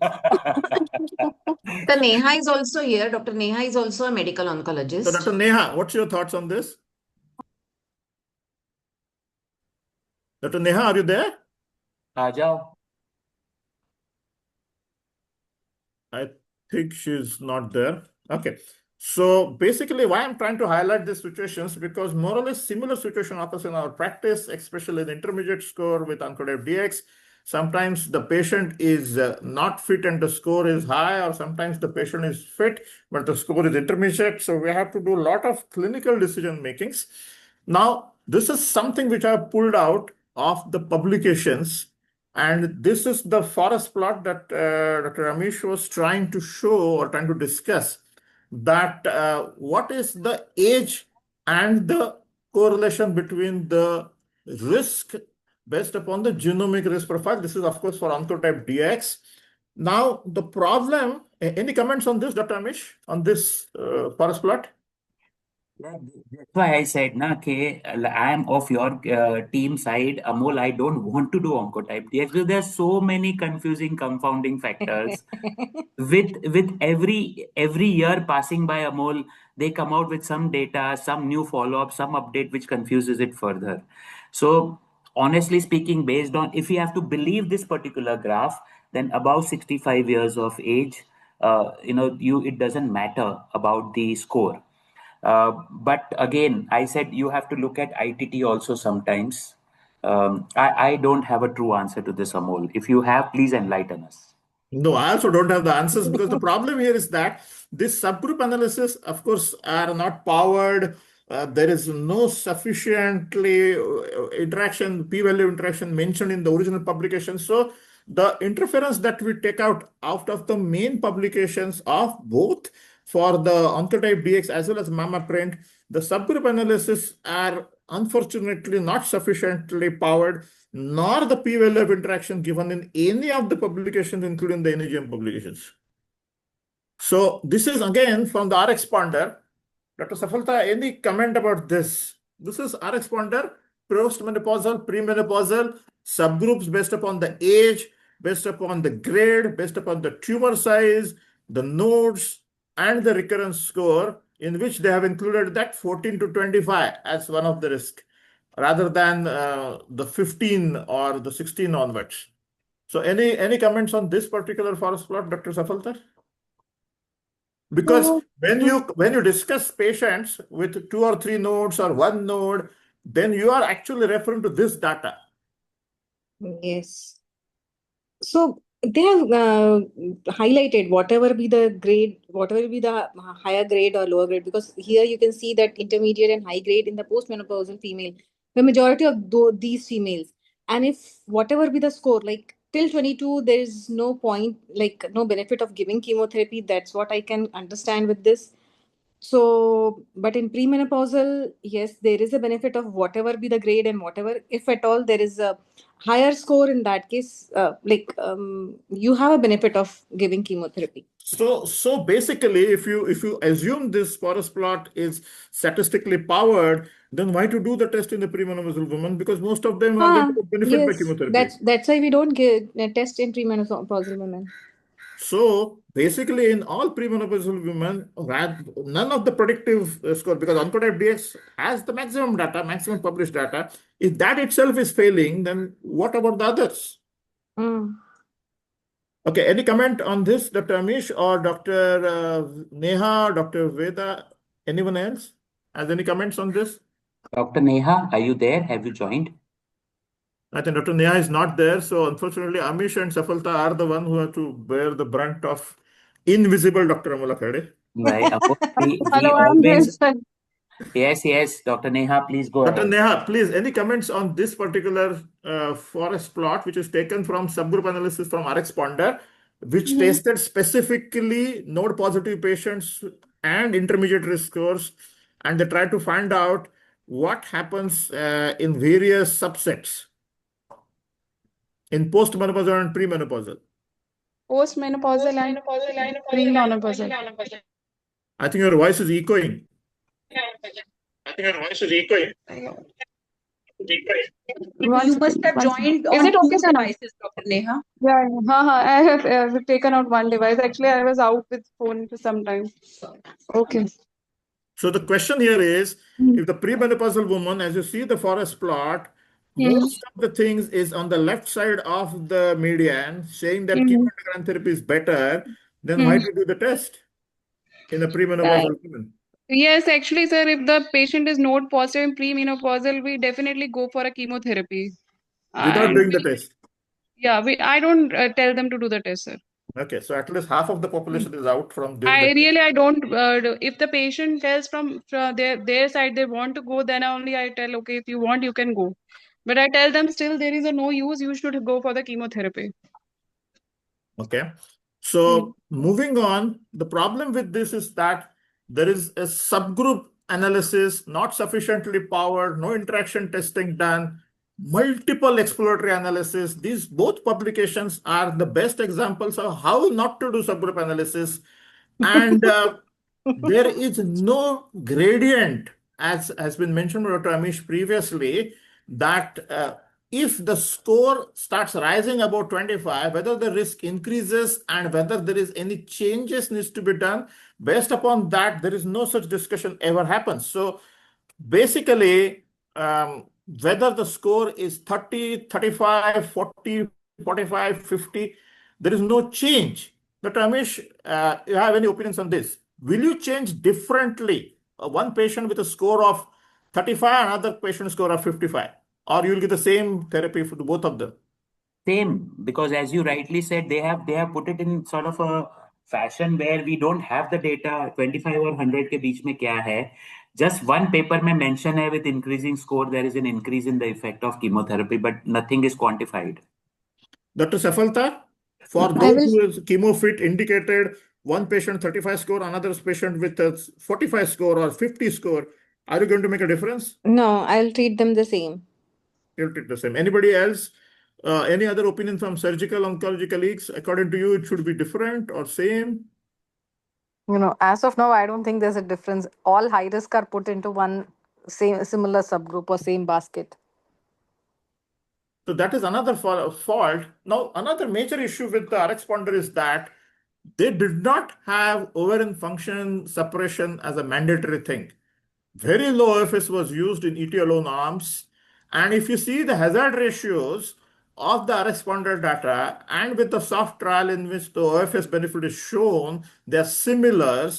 The Neha is also here. Dr. Neha is also a medical So oncologist. Dr. Neha, what's your thoughts on this? Dr. Neha, are you there? आ जाओ. I think she's not there. Okay. So basically, why I'm trying to highlight these situations, because more or less similar situation occurs in our practice, especially the intermediate score with Oncotype DX. Sometimes the patient is not fit and the score is high, or sometimes the patient is fit, but the score is intermediate. So we have to do a lot of clinical decision makings. Now, this is something which I have pulled out of the publications. And this is the forest plot that Dr. Amish was trying to show or trying to discuss, that what is the age and the correlation between the risk based upon the genomic risk profile. This is, of course, for Oncotype DX. Now, the problem, any comments on this, Dr. Amish, on this forest plot? Yeah, that's why I said, na, कि I am of your team side. Amol, I don't want to do oncotype DX because there are so many confusing confounding factors. With every year passing by, Amol, they come out with some data, some new follow-up, some update which confuses it further. So honestly speaking, based on, if you have to believe this particular graph, then above 65 years of age, it doesn't matter about the score. But again, I said you have to look at ITT also sometimes. I don't have a true answer to this, Amol. If you have, please enlighten us. No, I also don't have the answers, because the problem here is that this subgroup analysis, of course, are not powered. There is no sufficiently interaction, p-value interaction mentioned in the original publication. So the interference that we take out of the main publications of both for the Oncotype DX as well as MAMA print, the subgroup analysis are unfortunately not sufficiently powered, nor the p-value of interaction given in any of the publications, including the NEGM publications. So this is again from the RxPonder. Dr. Safalta, any comment about this? This is RxPonder, postmenopausal, premenopausal, subgroups based upon the age, based upon the grade, based upon the tumor size, the nodes, and the recurrence score, in which they have included that 14 to 25 as one of the risk, rather than the 15 or the 16 onwards. So any comments on this particular forest plot, Dr. Safalta? Because when you discuss patients with 2 or 3 nodes or 1 node, then you are actually referring to this data. Yes. So they have highlighted whatever be the grade, whatever be the higher grade or lower grade, because here you can see that intermediate and high grade in the postmenopausal female, the majority of these females. And if whatever be the score, like till 22, there is no point, like no benefit of giving chemotherapy. That's what I can understand with this. So, but in premenopausal, yes, there is a benefit of whatever be the grade and whatever, if at all, there is a higher score in that case, you have a benefit of giving chemotherapy. So basically, if you assume this forest plot is statistically powered, then why to do the test in the premenopausal women? Because most of them are going to benefit by Yes, chemotherapy. that's why we don't give a test in premenopausal women. So basically, in all premenopausal women, none of the predictive score, because Oncotype DX has the maximum data, maximum published data. If that itself is failing, then what about the others? Okay, any comment on this, Dr. Amish or Dr. Neha, Dr. Veda, anyone else? Has any comments on this? Dr. Neha, are you there? Have you joined? I think Dr. Neha is not there. So unfortunately, Amish and Safalta are the one who have to bear the brunt of invisible Dr. Amula Khade. Right. We Hello, I'm here, always, sir. yes, Dr. Neha, please go Dr. ahead. Neha, please, any comments on this particular forest plot, which is taken from subgroup analysis from RxPonder, which Mhm. tested specifically node positive patients and intermediate risk scores, and they tried to find out what happens in various subsets in postmenopausal and premenopausal. Postmenopausal and premenopausal. I think your voice is echoing. One You must second. have One second. joined Is on it okay, two sir, now? devices, Dr. Neha. Yeah, yeah. I have taken out one device. Actually, I was out with phone for some time. Okay. So the question here is, Mm. if the premenopausal woman, as you see the forest plot, Mm. most of the things is on the left side of the median, saying that Mm. chemoendocrine therapy is better, then why Mm. do you do the test in a Uh, premenopausal woman yes, actually, sir, if the patient is node positive in premenopausal, we definitely go for a chemotherapy. without And doing the test? I don't tell them to do the test, sir. Okay, so at least half of the Mm. population is out from doing the test. I don't if the patient tells from their side they want to go, then only I tell, okay, if you want you can go, but I tell them still there is a no use, you should go for the chemotherapy. Okay. Mm. So moving on, the problem with this is that there is a subgroup analysis, not sufficiently powered, no interaction testing done, multiple exploratory analysis. These both publications are the best examples of how not to do subgroup analysis. And there is no gradient, as has been mentioned by Dr. Amish previously, that if the score starts rising above 25, whether the risk increases and whether there is any changes needs to be done. Based upon that, there is no such discussion ever happens. So basically, whether the score is 30, 35, 40, 45, 50, there is no change. Dr. Amish, you have any opinions on this? Will you change differently one patient with a score of 35, another patient score of 55? Or you will get the same therapy for both of them? Same, because as you rightly said, they have put it in sort of a fashion where we don't have the data 25 और 100 के बीच में क्या है. Just one paper में mention है with increasing score there is an increase in the effect of chemotherapy, but nothing is quantified. Dr. Safalta, for I those will. who is chemo fit indicated one patient 35 score, another patient with a 45 score or 50 score, are you going to make a difference? No, I'll treat them the same. You'll treat the same. Anybody else? Any other opinion from surgical oncology colleagues? According to you, it should be different or same? As of now, I don't think there's a difference. All high risk are put into one same similar subgroup or same basket. So that is another fault. Now, another major issue with the RxPonder is that they did not have ovarian function suppression as a mandatory thing. Very low OFS was used in ET alone arms. And if you see the hazard ratios of the responder data and with the soft trial in which the OFS benefit is shown, they are similar.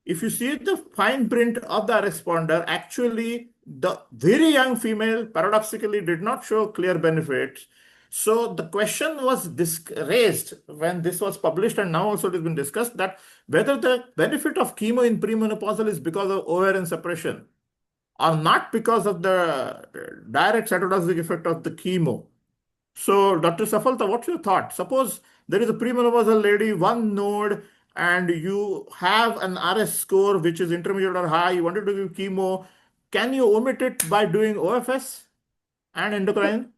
If you see the fine print of the responder, actually the very young female paradoxically did not show clear benefits. So the question was raised when this was published, and now also it has been discussed, that whether the benefit of chemo in premenopausal is because of ovarian suppression or not because of the direct cytotoxic effect of the chemo. So, Dr. Safalta, what's your thought? Suppose there is a premenopausal lady, one node, and you have an RS score which is intermediate or high, you wanted to give chemo. Can you omit it by doing OFS and endocrine?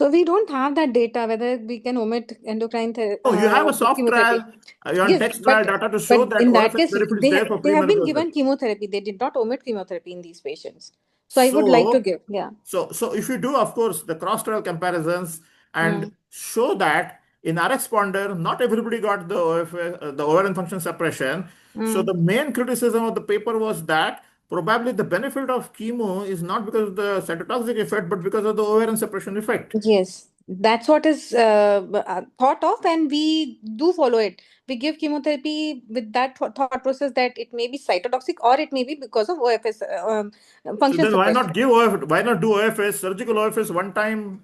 So we don't have that data whether we can omit endocrine Oh, you have a soft chemotherapy. trial, on Yes, text trial data to but show that in that OFS case, benefit is there for they have been premenopausal. given chemotherapy. They did not omit chemotherapy in these patients. So I would like to So, give. Yeah. so if you do, of course, the cross-trial comparisons and Mm. show that in RxPonder, not everybody got the the ovarian function suppression. So Mm. the main criticism of the paper was that probably the benefit of chemo is not because of the cytotoxic effect, but because of the ovarian suppression effect. Yes. That's what is thought of, and we do follow it. We give chemotherapy with that thought process that it may be cytotoxic or it may be because of OFS So function then why suppressed. not give OFS? Why not do OFS, surgical OFS one time?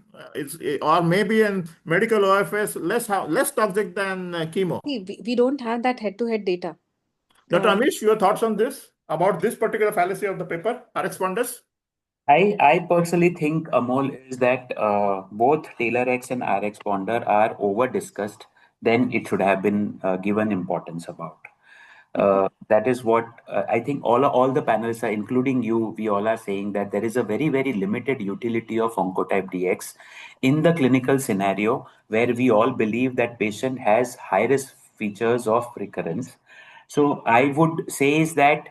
Or maybe in medical OFS less toxic than chemo. We don't have that head-to-head data. Dr. Amish, your thoughts on this about this particular fallacy of the paper, R responders? I personally think, Amol, is that both Taylor X and RX Ponder are over discussed than it should have been given importance about. That is what I think all the panelists are, including you, we all are saying that there is a very, very limited utility of Oncotype DX in the clinical scenario where we all believe that patient has high risk features of recurrence. So I would say is that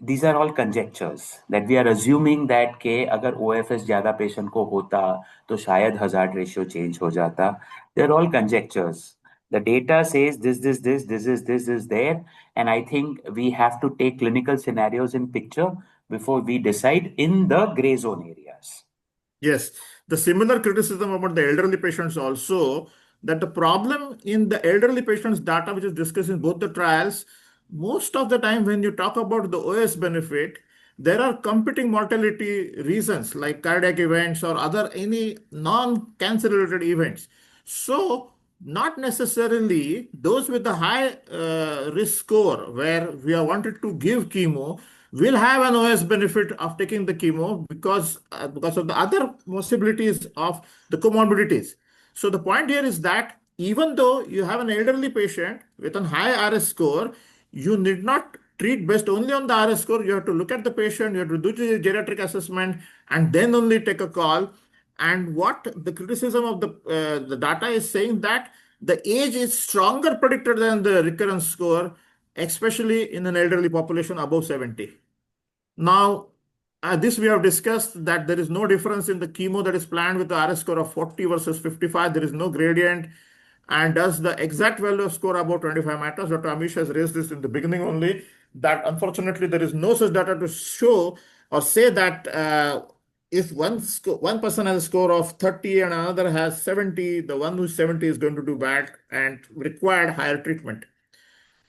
these are all conjectures that we are assuming that के अगर OFS ज़्यादा patient को होता तो शायद hazard ratio change हो जाता. They're all conjectures. The data says this is there, and I think we have to take clinical scenarios in picture before we decide in the gray zone areas. Yes, the similar criticism about the elderly patients also, that the problem in the elderly patients data which is discussed in both the trials, most of the time when you talk about the OS benefit, there are competing mortality reasons like cardiac events or other any non-cancer related events. So not necessarily those with a high risk score where we are wanted to give chemo will have an OS benefit of taking the chemo because of the other possibilities of the comorbidities. So the point here is that even though you have an elderly patient with a high RS score, you need not treat based only on the RS score. You have to look at the patient, you have to do the geriatric assessment, and then only take a call. And what the criticism of the data is saying that the age is stronger predictor than the recurrence score, especially in an elderly population above 70. Now, this we have discussed that there is no difference in the chemo that is planned with the RS score of 40 versus 55. There is no gradient. And does the exact value of score above 25 matters? Dr. Amish has raised this in the beginning only, that unfortunately there is no such data to show or say that if one person has a score of 30 and another has 70, the one who's 70 is going to do bad and require higher treatment.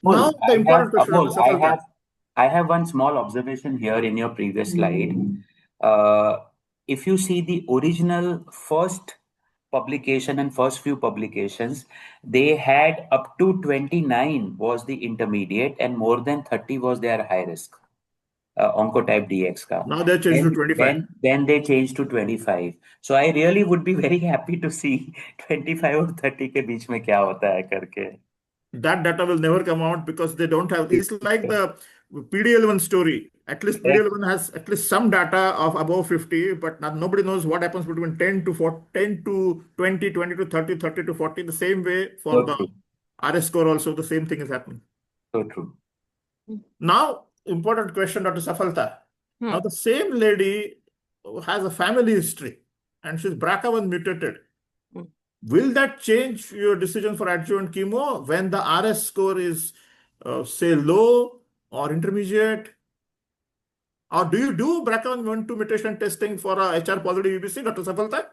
Now, the important question, Dr. Safalta. I have one small observation here in your previous slide. If you see the original first publication and first few publications, they had up to 29 was the intermediate and more than 30 was their high risk. Oncotype DX ka. Now they changed to 25. Then they changed to 25. So I really would be very happy to see 25 or 30 के बीच में क्या होता है करके. That data will never come out because they don't have. It's like the PD-L1 story. At least PD-L1 has at least some data of above 50, but nobody knows what happens between 10 to 4, 10 to 20, 20 to 30, 30 to 40. The same way for So the true. RS score also, the same thing is happening. So true. Now, important question, Dr. Safalta. Now, the same lady has a family history and she's BRCA1 mutated. Will that change your decision for adjuvant chemo when the RS score is, say, low or intermediate? Or do you do BRCA1 mutation testing for a HR positive EBC, Dr. Safalta?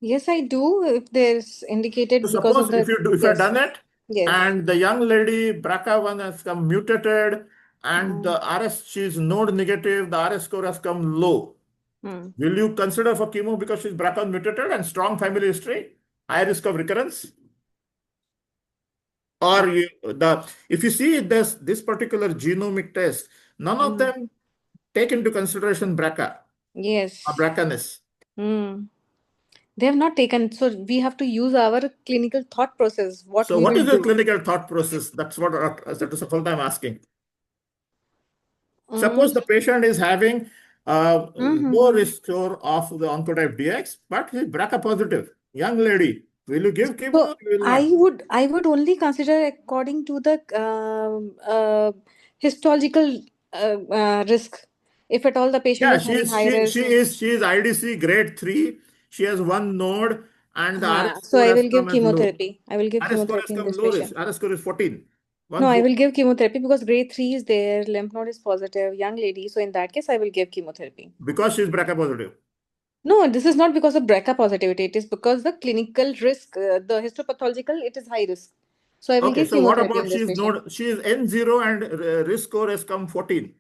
Yes, I do. If there's indicated So because of suppose the if you have done it, yes. and the young lady BRCA1 has come mutated, and the RS, she's node negative, the RS score has come low. Will you consider for chemo because she's BRCA1 mutated and strong family history, high risk of recurrence? Or if you see this particular genomic test, none of them take into consideration BRCA Yes. or BRCA-ness. They have not taken, so we have to use our clinical thought process. What So we what will is your do. clinical thought process? That's what Dr. Safalta I'm asking. Suppose the patient is having low risk score of the Oncotype DX, but he's BRCA positive. Young lady, will you give chemo or you will not? I would only consider according to the histological risk. If at all the patient Yeah, is having high risk. she is IDC grade 3. She has one node and the RS So score I has will give come as low. chemotherapy. I will give RS score has chemotherapy in come this low risk. patient. RS score is 14. No, I will give chemotherapy because grade 3 is there, lymph node is positive, young lady. So in that case, I will give chemotherapy. Because she is BRCA positive. No, this is not because of BRCA positivity. It is because the clinical risk, the histopathological, it is high risk. So I will Okay, give so what chemotherapy about in this patient. she is N0 and risk score has come 14.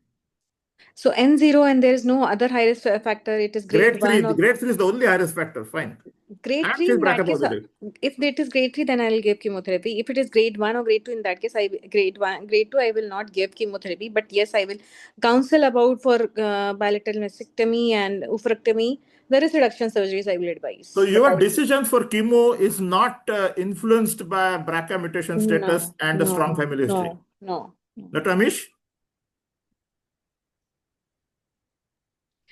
So N0 and there is no other high risk factor. It is grade Grade 3, 1 or grade 3 is the only high risk factor. Fine. grade And 3. she's In that BRCA case, positive. if it is grade 3, then I will give chemotherapy. If it is grade 1 or grade 2, in that case, grade 1, grade 2, I will not give chemotherapy. But yes, I will counsel about for bilateral mastectomy and oophorectomy. The risk reduction surgeries I will advise. So But I your will decision for chemo is not influenced by BRCA mutation status no, and a strong no, family history. no, no. Dr. Amish?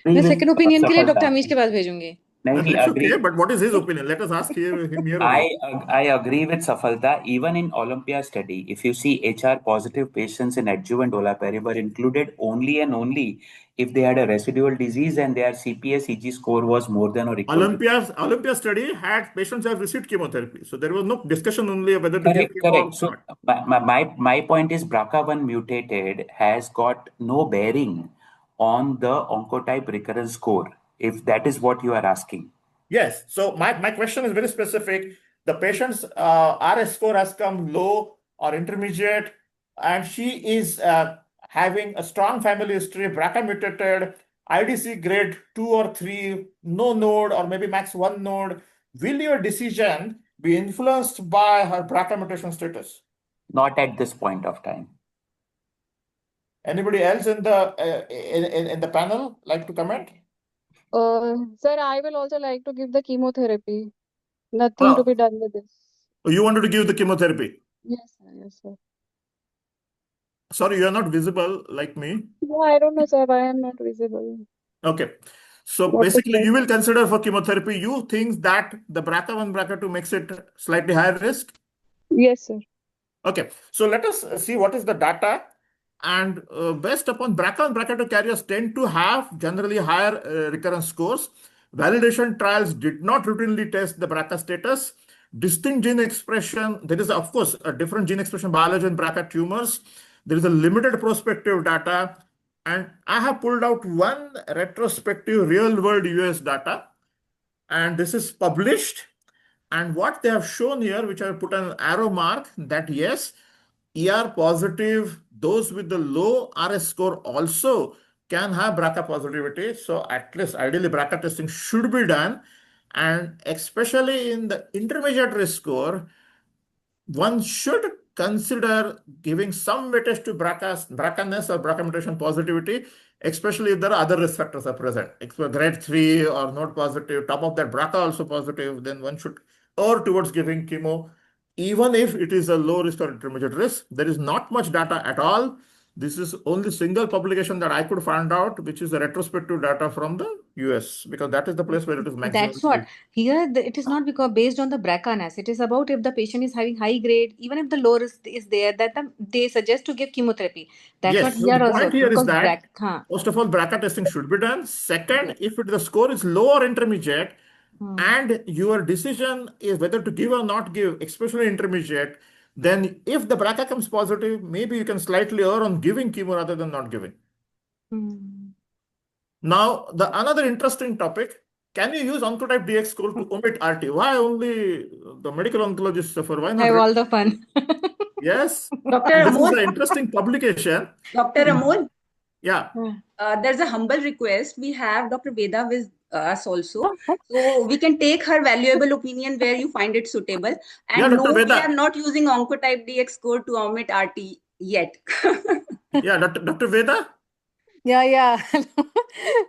Agree मैं with second opinion के लिए सफलता. Doctor Amish के पास भेजूंगी. नहीं नहीं That's agree. okay, but what is his opinion? Let us ask him here only. I agree with Safalta. Even in Olympia study, if you see HR positive patients in adjuvant olaparib were included only and only if they had a residual disease and their CPS-EG score was more than or equal to. Olympia study had patients who have received chemotherapy. So there was no discussion only of whether to give Correct, chemo or correct. So not. my point is BRCA1 mutated has got no bearing on the oncotype recurrence score, if that is what you are asking. Yes. So my question is very specific. The patient's RS score has come low or intermediate, and she is having a strong family history, BRCA mutated, IDC grade 2 or 3, no node or maybe max 1 node. Will your decision be influenced by her BRCA mutation status? Not at this point of time. Anybody else in the panel like to comment? Sir, I will also like to give the chemotherapy. Nothing to Oh, be done with this. you wanted to give the chemotherapy. Yes, sir. Yes, sir. Sorry, you are not visible like me. No, I don't know, sir. I am not visible. Okay. So What to basically, say? you will consider for chemotherapy, you think that the BRCA1, BRCA2 makes it slightly higher risk? Yes, sir. Okay. So let us see what is the data. And based upon BRCA and BRCA2 carriers tend to have generally higher recurrence scores. Validation trials did not routinely test the BRCA status. Distinct gene expression, there is of course a different gene expression biology in BRCA tumors. There is a limited prospective data. And I have pulled out one retrospective real world US data. And this is published. And what they have shown here, which I have put an arrow mark, that yes, ER positive, those with the low RS score also can have BRCA positivity. So at least ideally BRCA testing should be done. And especially in the intermediate risk score, one should consider giving some weightage to BRCA-ness or BRCA mutation positivity, especially if there are other risk factors are present. If grade 3 or not positive, top of that BRCA also positive, then one should err towards giving chemo, even if it is a low risk or intermediate risk. There is not much data at all. This is only single publication that I could find out, which is the retrospective data from the US, because that is the place where it is maximum. That's what. Here, it is not because based on the BRCA-ness. It is about if the patient is having high grade, even if the low risk is there, that they suggest to give chemotherapy. That's what Yes. So the here point also here is because that, BRCA. first of all, BRCA testing should be done. Second, Yes. if the score is low or intermediate, Hmm. and your decision is whether to give or not give, especially intermediate, then if the BRCA comes positive, maybe you can slightly err on giving chemo rather than not giving. Hmm. Now, the another interesting topic, can you use oncotype DX score to omit RT? Why only the medical oncologists suffer? Why not? Have all the fun. Yes. Dr. And this is Amol, an interesting publication. Dr. Amol, Yeah. there's a humble request. We have Dr. Veda with us also. So we can take her valuable opinion where you find it suitable. Yeah, And Dr. no, we are Veda. not using Oncotype DX score to omit RT yet. Yeah, Dr. Veda. Yeah.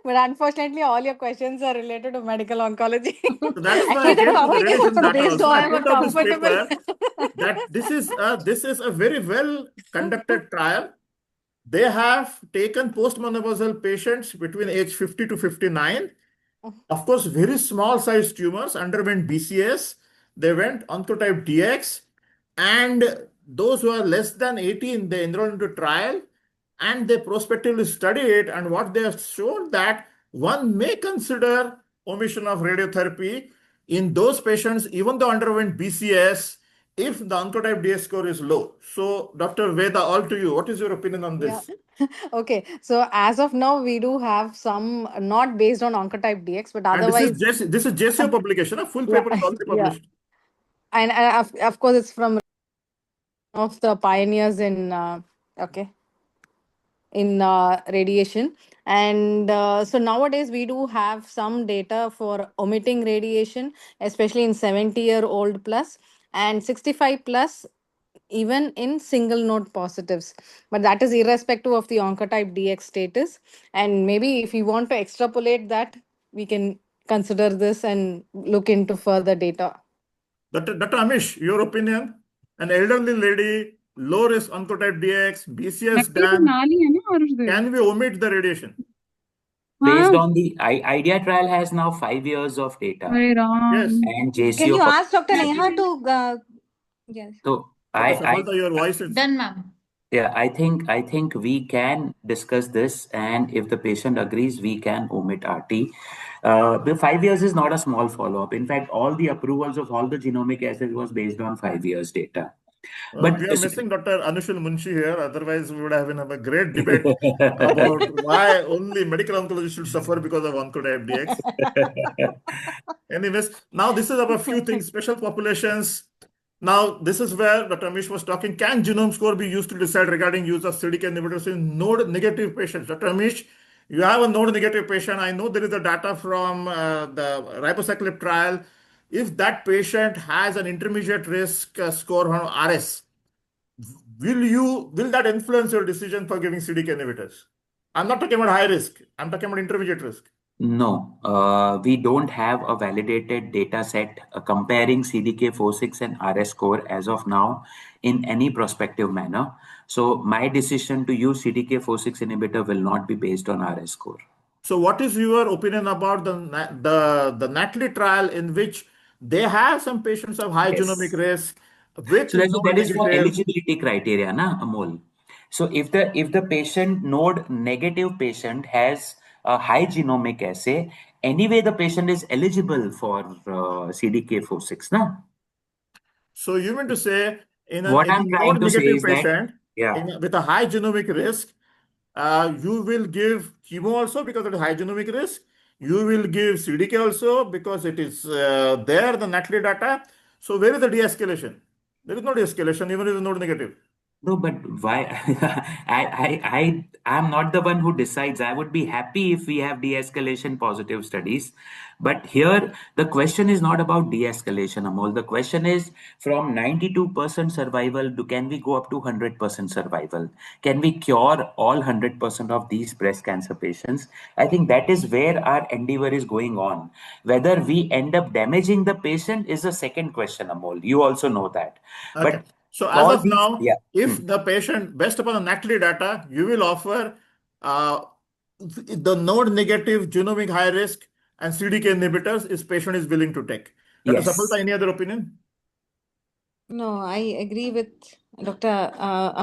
But unfortunately, all your questions are related to medical oncology. So that is why I Actually, the came to the topic radiation is data So also. I I'm pulled out this comfortable. paper that this is a very well conducted trial. They have taken postmenopausal patients between age 50 to 59. Of course, very small sized tumors underwent BCS. They went oncotype DX, and those who are less than 18, they enrolled into trial, and they prospectively study it. And what they have shown that one may consider omission of radiotherapy in those patients, even though underwent BCS, if the oncotype DX score is low. So, Dr. Veda, all to you. What is your opinion on Yeah. this? Okay. So as of now, we do have some not based on Oncotype DX, but And this is otherwise, this is JCO publication. A full yeah, paper is already yeah. published. And of course, it's from of the pioneers in okay in radiation. And so nowadays we do have some data for omitting radiation, especially in 70-year-old plus and 65 plus, even in single node positives. But that is irrespective of the oncotype DX status. And maybe if you want to extrapolate that, we can consider this and look into further data. Dr. Amish, your opinion? An elderly lady, low risk oncotype DX, BCS नकली तो done. नाल ही है ना और उससे Can we omit the radiation? Based हाँ on the IDEA trial has now 5 years of data अरे Ram Yes. and Can JCO you ask Dr. publication. Neha to yes. So Dr. I Samalta, your voice is. Done, ma'am. yeah, I think we can discuss this, and if the patient agrees, we can omit RT. The 5 years is not a small follow-up. In fact, all the approvals of all the genomic assays was based on 5 years data. But We are missing Dr. Anushul Munshi here. Otherwise, we would have a great debate about why only medical oncology should suffer because of oncotype DX. Anyways, now this is about a few things, special populations. Now, this is where Dr. Amish was talking. Can genome score be used to decide regarding use of CDK inhibitors in node negative patients? Dr. Amish, you have a node negative patient. I know there is a data from the ribociclib trial. If that patient has an intermediate risk score on RS, will that influence your decision for giving CDK inhibitors? I'm not talking about high risk. I'm talking about intermediate risk. no, we don't have a validated data set comparing CDK4/6 and RS score as of now in any prospective manner. So my decision to use CDK4/6 inhibitor will not be based on RS score. So, what is your opinion about the Natalie trial in which they have some patients of high genomic Yes. risk with So node that is for negative? eligibility criteria, na Amol. So if the patient node negative patient has a high genomic assay, anyway the patient is eligible for CDK4/6, na. So, you mean to say What in a I'm trying node to say negative is that patient yeah, with a high genomic risk, you will give chemo also because of the high genomic risk. You will give CDK also because it is there, the Natalie data. So, where is the de-escalation? There is no de-escalation, even if it is node negative. no, but why? I'm not the one who decides. I would be happy if we have de-escalation positive studies. But here, the question is not about de-escalation, Amol. The question is from 92% survival, can we go up to 100% survival? Can we cure all 100% of these breast cancer patients? I think that is where our endeavor is going on. Whether we end up damaging the patient is a second question, Amol. You also know that. Okay. But So as all of these, now, yeah. if the patient, based upon the Natalie data, you will offer uh, the node negative genomic high risk and CDK inhibitors is patient is willing to take. Dr. Yes. Sapalta, any other opinion? No, I agree with Dr.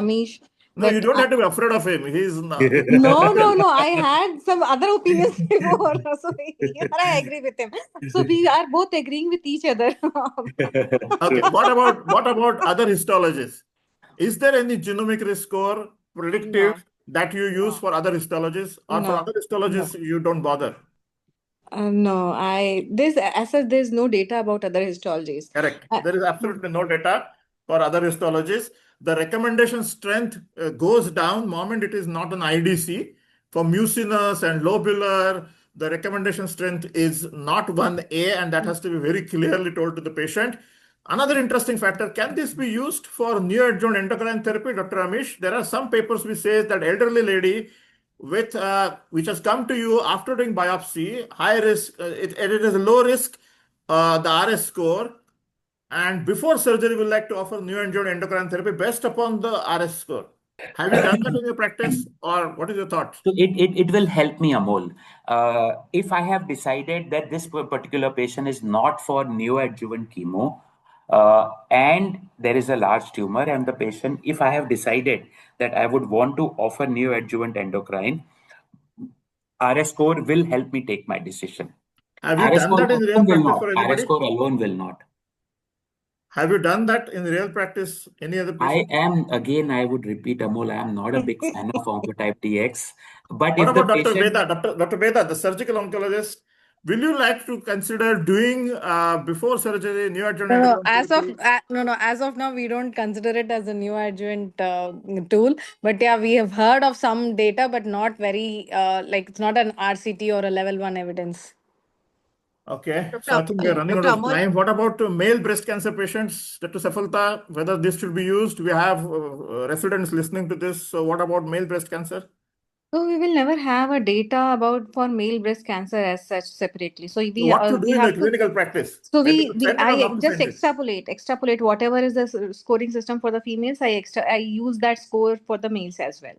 Amish No, you that don't have to be afraid of him. He's not, no. I had some other opinions before, so here I agree with him. So we are both agreeing with each other. okay. True. What about other histologies? Is there any genomic risk score No, predictive that you use no, for other histologies, or for no, other no. histologies you don't bother? No, there's as such there's no data about other histologies. Correct. Uh, There is absolutely no data for other histologies. The recommendation strength goes down moment it is not an IDC. For mucinous and lobular, the recommendation strength is not 1A, and that has to be very clearly told to the patient. Another interesting factor, can this be used for neoadjuvant endocrine therapy, Dr. Amish? There are some papers which says that elderly lady with which has come to you after doing biopsy, high risk, it is a low risk, the RS score, and before surgery, we like to offer neoadjuvant endocrine therapy based upon the RS score. Have you done that in your practice, or what is your thought? So it will help me, Amol. If I have decided that this particular patient is not for neoadjuvant chemo, and there is a large tumor, and the patient, if I have decided that I would want to offer neoadjuvant endocrine, RS score will help me take my decision. Have you RS done score that in real alone will practice not. for RS anybody? score alone will not. Have you done that in real practice? Any other patient? I would repeat, Amol, I am not a big fan of Oncotype DX. But What if the about Dr. patient, Veda? Dr. Veda, the surgical oncologist, will you like to consider doing before surgery neoadjuvant No, no. adjuvant therapy? No. As of now, we don't consider it as a new adjuvant tool. But yeah, we have heard of some data, but not very like it's not an RCT or a level one evidence. Okay, so I Dr. think we are running out Dr. of Amol, time. What about male breast cancer patients? Dr. Safalta, whether this should be used? We have residents listening to this. So what about male breast cancer? So we will never have a data about for male breast cancer as such separately. So So what to do we in the have to. clinical practice? So Whether to we send it or I not to just send it? extrapolate whatever is the scoring system for the females. I use that score for the males as well.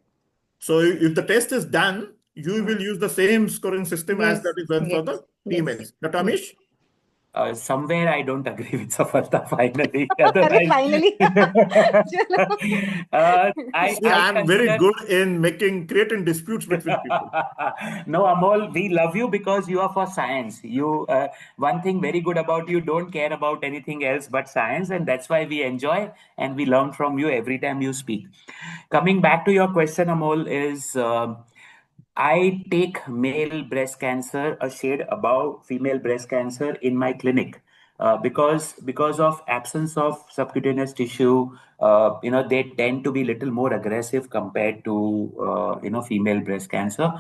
So if the test is done, you will use the same scoring system as that Yes, is done for yes, the yes, females. Dr. yes. Amish? somewhere I don't agree with Safalta finally. अरे Otherwise, finally चलो See, I I'm very consider. good in creating disputes between people. No, Amol, we love you because you are for science. You, one thing very good about you, don't care about anything else but science, and that's why we enjoy and we learn from you every time you speak. Coming back to your question, Amol, is I take male breast cancer a shade above female breast cancer in my clinic. Because of absence of subcutaneous tissue, they tend to be little more aggressive compared to female breast cancer.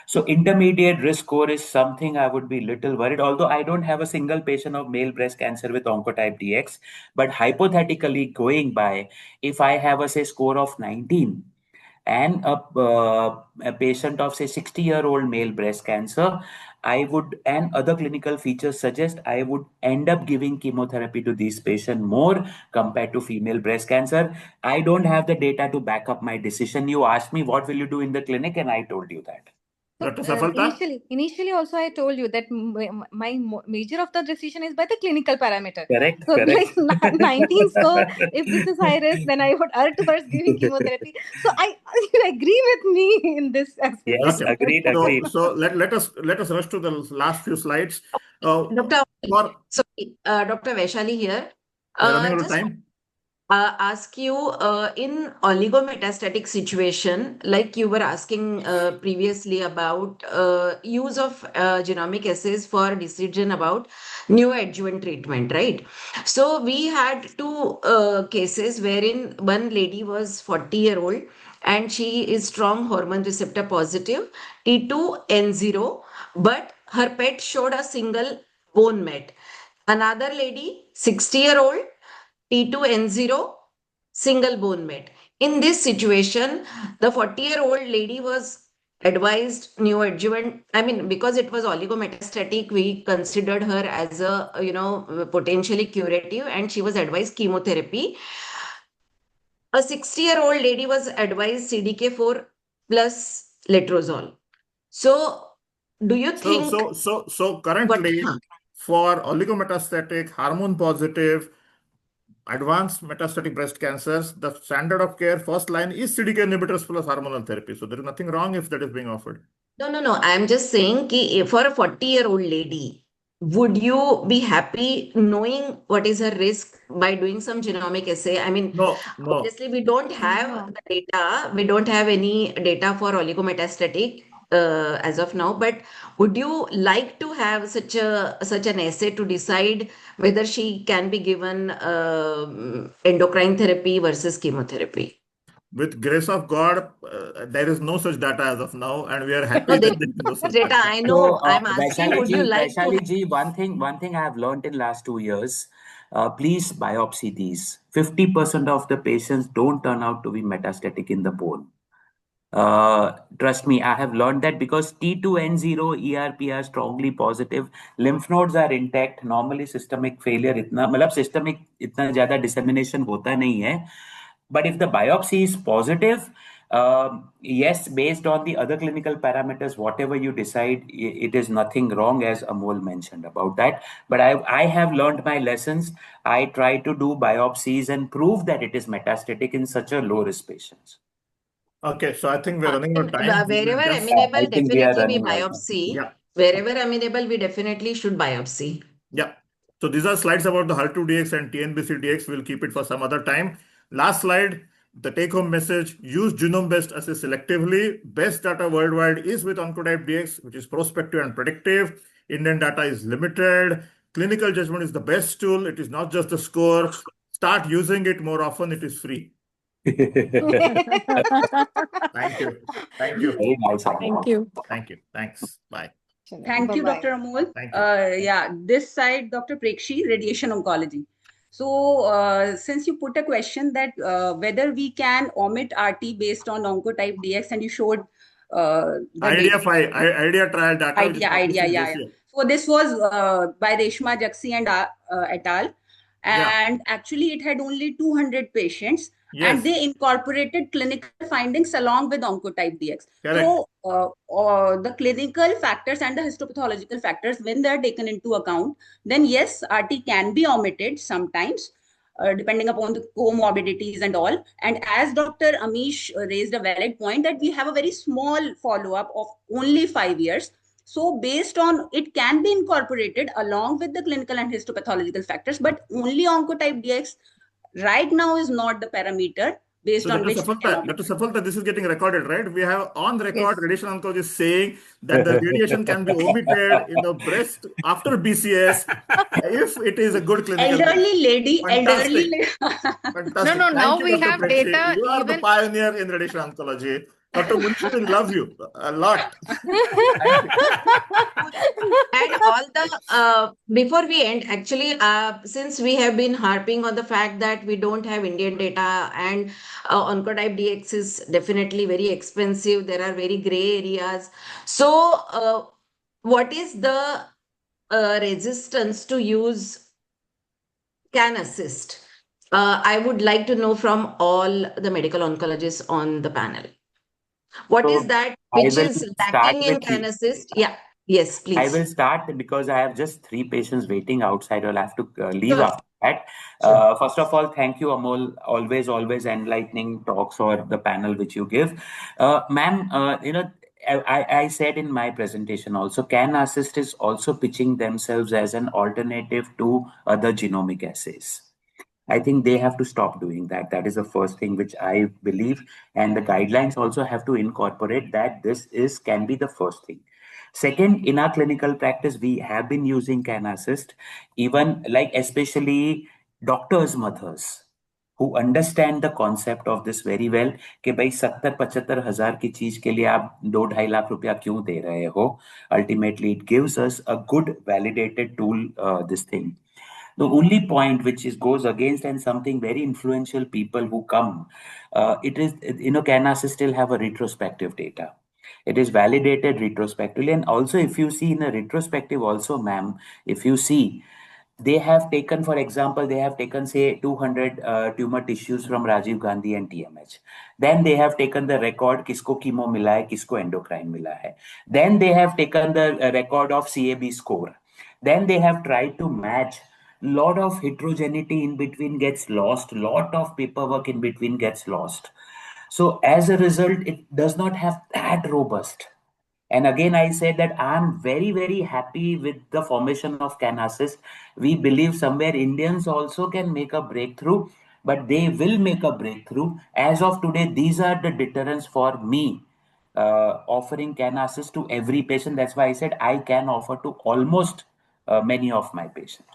So intermediate risk score is something I would be little worried. Although I don't have a single patient of male breast cancer with Oncotype DX, but hypothetically going by, if I have a say score of 19 and a patient of say 60-year-old male breast cancer, I would, and other clinical features suggest I would end up giving chemotherapy to these patients more compared to female breast cancer. I don't have the data to back up my decision. You asked me what will you do in the clinic, and I told you that. So Dr. Safalta? initially also I told you that major of the decision is by the clinical parameter. Correct, So correct. like 19 score, if this is high risk, then I would err towards giving chemotherapy. So I you agree with me in this aspect Yes, as Okay. well. agreed, So agreed. so let us rush to the last few slides. Dr. For Sorry, Dr. Vaishali here. we're running out of Just time. ask you in oligometastatic situation, like you were asking previously about use of genomic assays for decision about new adjuvant treatment, right? So we had two cases wherein one lady was 40-year-old and she is strong hormone receptor positive, T2N0, but her PET showed a single bone met. Another lady, 60-year-old, T2N0, single bone met. In this situation, the 40-year-old lady was advised neoadjuvant. I mean, because it was oligometastatic, we considered her as a, potentially curative, and she was advised chemotherapy. A 60-year-old lady was advised CDK4 plus letrozole. So, do you So think so so so what? currently for oligometastatic, hormone positive, advanced metastatic breast cancers, the standard of care first line is CDK inhibitors plus hormonal therapy. So there is nothing wrong if that is being offered. No. I'm just saying ki for a 40-year-old lady, would you be happy knowing what is her risk by doing some genomic assay? I mean, No, no. obviously, we don't have No. the data. We don't have any data for oligometastatic as of now. But would you like to have such an assay to decide whether she can be given endocrine therapy versus chemotherapy? With grace of God, there is no such data as of now, and we are No, happy there that there is no is such data. data. I So, know. I'm asking, would you like to? Vaishali ji, one thing I have learned in last 2 years, please biopsy these. 50% of the patients don't turn out to be metastatic in the bone. Trust me, I have learned that because T2N0 ERP are strongly positive, lymph nodes are intact. Normally, systemic failure इतना मतलब systemic इतना ज़्यादा dissemination होता नहीं है. But if the biopsy is positive, yes, based on the other clinical parameters, whatever you decide, it is nothing wrong, as Amol mentioned about that. But I have learned my lessons. I try to do biopsies and prove that it is metastatic in such a low risk patients. Okay, so I think we're running out of time. We will Wherever just, I amenable, think we are definitely we running out of time. biopsy. yeah, Wherever amenable, we definitely should biopsy. yeah. So these are slides about the HER2-DX and TNBC-DX. We'll keep it for some other time. Last slide, the take-home message: use genome-based assays selectively. Best data worldwide is with Oncotype DX, which is prospective and predictive. Indian data is limited. Clinical judgment is the best tool. It is not just the score. Start using it more often. It is free. Thank you. Thank you. Very nice. Thank you. Thank you. Thanks. Bye. Thank you, Bye-bye. Dr. Amol. Thank you. Yeah, this side, Dr. Prekshi, radiation oncology. So, since you put a question that whether we can omit RT based on Oncotype DX, and you showed the Idea data. idea trial data, which is published in Yeah. JCO. So this was by Reshma Jaxi and et al. Yeah. And actually, it had only 200 patients, Yes. and they incorporated clinical findings along with Oncotype DX. Correct. So the clinical factors and the histopathological factors, when they are taken into account, then yes, RT can be omitted sometimes, depending upon the comorbidities and all. And as Dr. Amish raised a valid point, that we have a very small follow-up of only 5 years. So based on it can be incorporated along with the clinical and histopathological factors, but only Oncotype DX right now is not the parameter based So on Dr. which we can Safalta, omit. Dr. Safalta, this is getting recorded, right? We have on record Yes. radiation oncologist saying that the radiation can be omitted in the breast after BCS if it is a good clinical. Elderly lady. Fantastic. No, Fantastic. no, Thank now you, we Dr. have Prekshi. data You are the even. pioneer in radiation oncology. Dr. Munshi will love you a lot. Thank you. And all the before we end, actually, since we have been harping on the fact that we don't have Indian data, and Oncotype DX is definitely very expensive, there are very gray areas. So, what is the resistance to use can assist? I would like to know from all the medical oncologists on the panel. What is So that I which will is start lacking in with can you. assist? Yeah, yes, I please. will start because I have just 3 patients waiting outside. I'll have to leave Sure. after that. Sure. First of all, thank you, Amol. Always enlightening talks or the panel which you give. Ma'am, I said in my presentation also, Can Assist is also pitching themselves as an alternative to other genomic assays. I think they have to stop doing that. That is the first thing which I believe, and the guidelines also have to incorporate that this is can be the first thing. Second, in our clinical practice, we have been using Can Assist, even like especially doctors' mothers who understand the concept of this very well कि भाई 70-75 हजार की चीज के लिए आप 2-2.5 लाख रुपया क्यों दे रहे हो. Ultimately, it gives us a good validated tool. This thing. The only point which is goes against and something very influential people who come, it is Can Assist still have a retrospective data. It is validated retrospectively, and also if you see in a retrospective also, ma'am, if you see, they have taken, for example, they have taken say 200 tumor tissues from Rajiv Gandhi and TMH. Then they have taken the record kisko chemo mila hai, kisko endocrine mila hai. Then they have taken the record of CAB score. Then they have tried to match. Lot of heterogeneity in between gets lost. Lot of paperwork in between gets lost. So as a result, it does not have that robust. And again, I say that I'm very happy with the formation of Can Assist. We believe somewhere Indians also can make a breakthrough, but they will make a breakthrough. As of today, these are the deterrents for me offering Can Assist to every patient. That's why I said I can offer to almost many of my patients.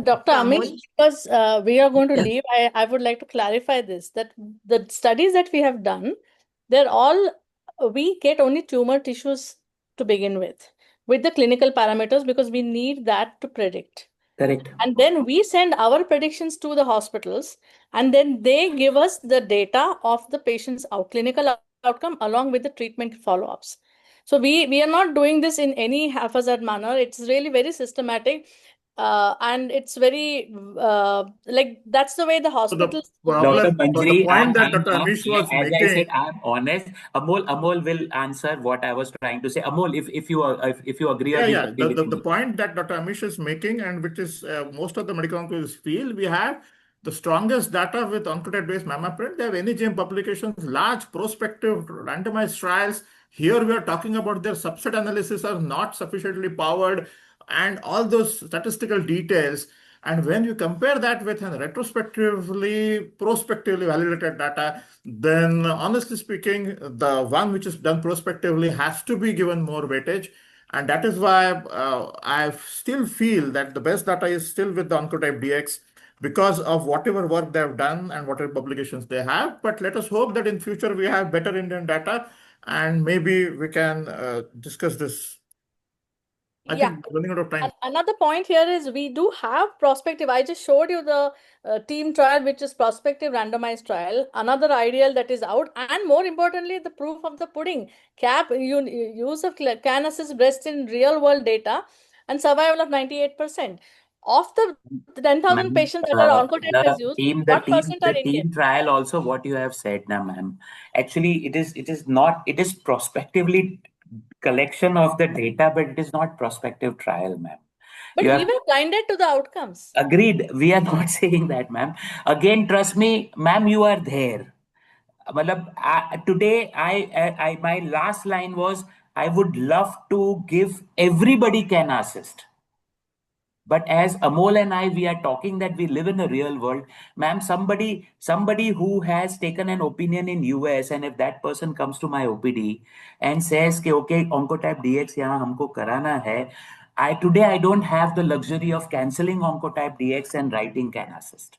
Dr. Amish, Amol? because we are going to Yeah. leave, I would like to clarify this, that the studies that we have done, they're all, we get only tumor tissues to begin with the clinical parameters, because we need that to predict. Correct. And then we send our predictions to the hospitals, and then they give us the data of the patient's clinical outcome along with the treatment follow-ups. So we are not doing this in any haphazard manner. It's really very systematic. And it's very like that's the way the So the hospitals. Dr. problem, the Manjari, point that Dr. Amish was as I said, making. I'm honest. Amol will answer what I was trying to say. Amol, if you agree or Yeah. disagree with The me. point that Dr. Amish is making, and which is most of the medical oncologists feel, we have the strongest data with oncotype-based MammaPrint. They have NEJM publications, large prospective randomized trials. Here we are talking about their subset analysis are not sufficiently powered. and all those statistical details. And when you compare that with a retrospectively, prospectively validated data, then honestly speaking, the one which is done prospectively has to be given more weightage. And that is why I still feel that the best data is still with the Oncotype DX because of whatever work they have done and whatever publications they have. But let us hope that in future we have better Indian data and maybe we can discuss this. I Yeah. think running out of time. Another point here is we do have prospective. I just showed you the team trial, which is prospective randomized trial. Another ideal that is out, and more importantly, the proof of the pudding. Use of can assist breast in real world data and survival of 98%. Of the 10,000 Ma'am, patients that are Oncotype is used, what percent are the Indian? team trial also what you have said now, ma'am. Actually, it is prospectively collection of the data, but it is not prospective trial, ma'am. But You we have were blinded to the outcomes. agreed. We are not saying that, ma'am. Again, trust me, ma'am, you are there. Matlab, today, my last line was, I would love to give everybody can assist. But as Amol and I, we are talking that we live in a real world. Ma'am, somebody who has taken an opinion in US, and if that person comes to my OPD and says, कि, okay, Oncotype DX यहाँ हमको कराना है, today I don't have the luxury of canceling Oncotype DX and writing can assist.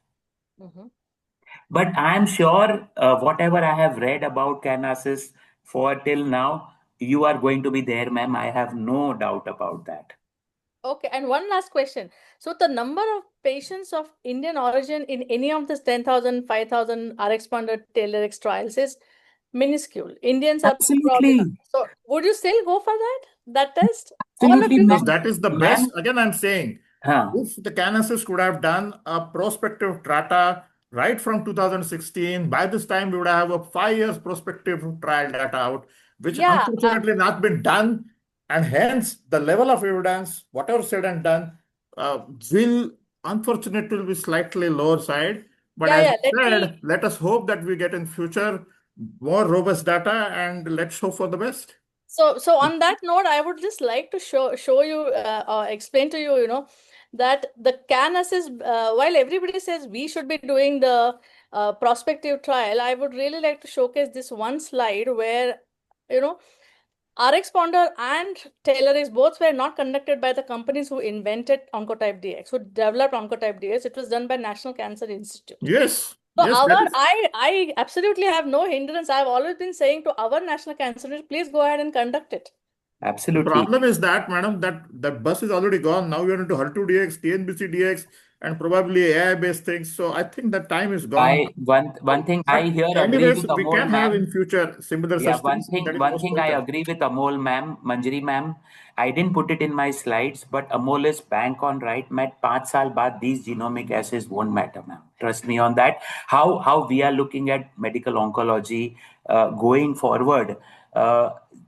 But I'm sure whatever I have read about can assist for till now, you are going to be there, ma'am. I have no doubt about that. Okay, and one last question. So the number of patients of Indian origin in any of this 10,000, 5,000 RX-funded TAILORx trials is minuscule. Indians are probably not. Absolutely. So would you still go for that test? All of Absolutely, you? Because ma'am. that is the Ma'am, best. Again, I'm saying huh. if the Canasys could have done a prospective data right from 2016, by this time we would have a 5 years prospective trial data out, which Yeah, unfortunately not been done. And hence the level of evidence, whatever said and done, will unfortunately be slightly lower side. But as yeah. I said, let us hope that we get in future more robust data and let's hope for the best. So on that note, I would just like to show you or explain to you, that the can assist, while everybody says we should be doing the prospective trial, I would really like to showcase this one slide where, RX Ponder and TAILORx both were not conducted by the companies who invented Oncotype DX, who developed Oncotype DX. It was done by National Cancer Institute. Yes. So Yes, that is. I absolutely have no hindrance. I've always been saying to our National Cancer Institute, please go ahead and conduct it. The Absolutely. problem is that, madam, that bus is already gone. Now we are into HER2 DX, TNBC DX, and probably AI-based things. So I think that time is gone. One thing I But here agree anyways, with we Amol, can have ma'am. in future similar Yeah, such things. That is one most thing I welcome. agree with Amol, ma'am, Manjari, ma'am. I didn't put it in my slides, but Amol is bank on right. Matt, 5 साल बाद these genomic assays won't matter, ma'am. Trust me on that. How we are looking at medical oncology going forward.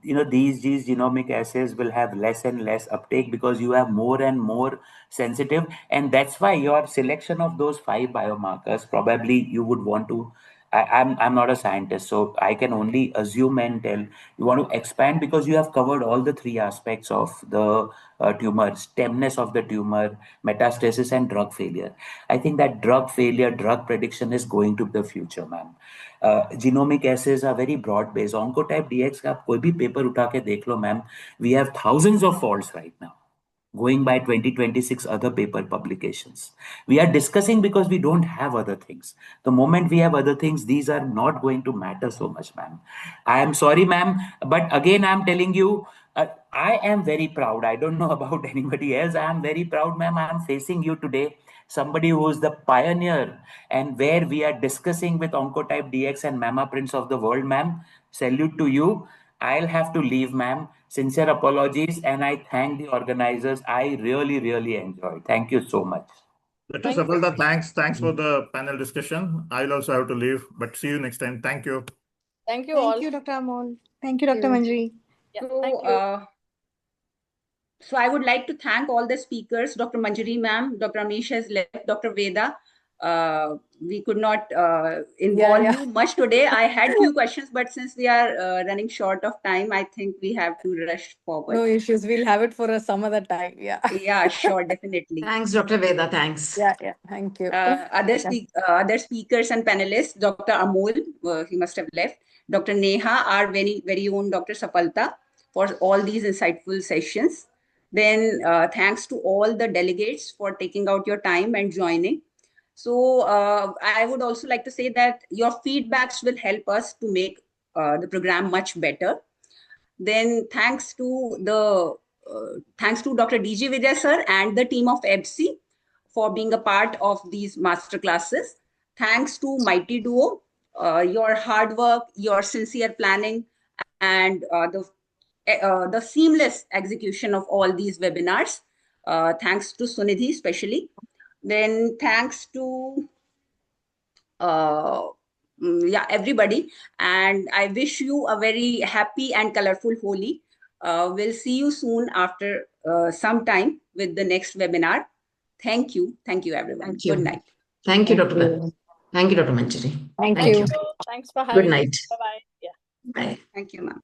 These genomic assays will have less and less uptake because you have more and more sensitive, and that's why your selection of those 5 biomarkers probably you would want to. I'm not a scientist, so I can only assume and tell. You want to expand because you have covered all the 3 aspects of the tumor: stemness of the tumor, metastasis, and drug failure. I think that drug failure, drug prediction is going to be the future, ma'am. Genomic assays are very broad based. Oncotype DX का आप कोई भी paper उठा के देख लो, ma'am. We have thousands of faults right now, going by 2026 other paper publications. We are discussing because we don't have other things. The moment we have other things, these are not going to matter so much, ma'am. I am sorry, ma'am, but again, I'm telling you, I am very proud. I don't know about anybody else. I am very proud, ma'am. I am facing you today, somebody who is the pioneer, and where we are discussing with Oncotype DX and Mama Prince of the world, ma'am. Salute to you. I'll have to leave, ma'am. Sincere apologies, and I thank the organizers. I really, really enjoyed. Thank you so much. That is Thank you. Sapalta. Thanks for the panel discussion. I'll also have to leave, but see you next time. Thank you. Thank you Thank all. you, Dr. Amol. Thank you, Dr. Manjari. Yeah, So, thank you. So I would like to thank all the speakers, Dr. Manjari ma'am, Dr. Amish has left, Dr. Veda. We could not involve yeah. you much today. I had few questions, but since we are running short of time, I think we have to rush forward. No issues. We'll have it for some other time. Yeah. Yeah, sure, definitely. Thanks, Dr. Veda. Thanks. Yeah. Thank you. Other speakers and panelists, Dr. Amol, he must have left, Dr. Neha, our very own Dr. Sapalta, for all these insightful sessions. Then thanks to all the delegates for taking out your time and joining. So I would also like to say that your feedbacks will help us to make the program much better. Then thanks to Dr. DG Vidya sir and the team of FSIBC for being a part of these master classes. Thanks to Mighty Duo, your hard work, your sincere planning, and the seamless execution of all these webinars. Thanks to Sunidhi especially. Then thanks to everybody, and I wish you a very happy and colorful Holi. We'll see you soon after some time with the next webinar. Thank you everyone. Thank you. Good night. Thank you, Dr. Thank you, Dr. Manjari. Thank Thank you. you. Thanks for Good having me. night. Bye-bye. Yeah. Bye. Thank you, ma'am.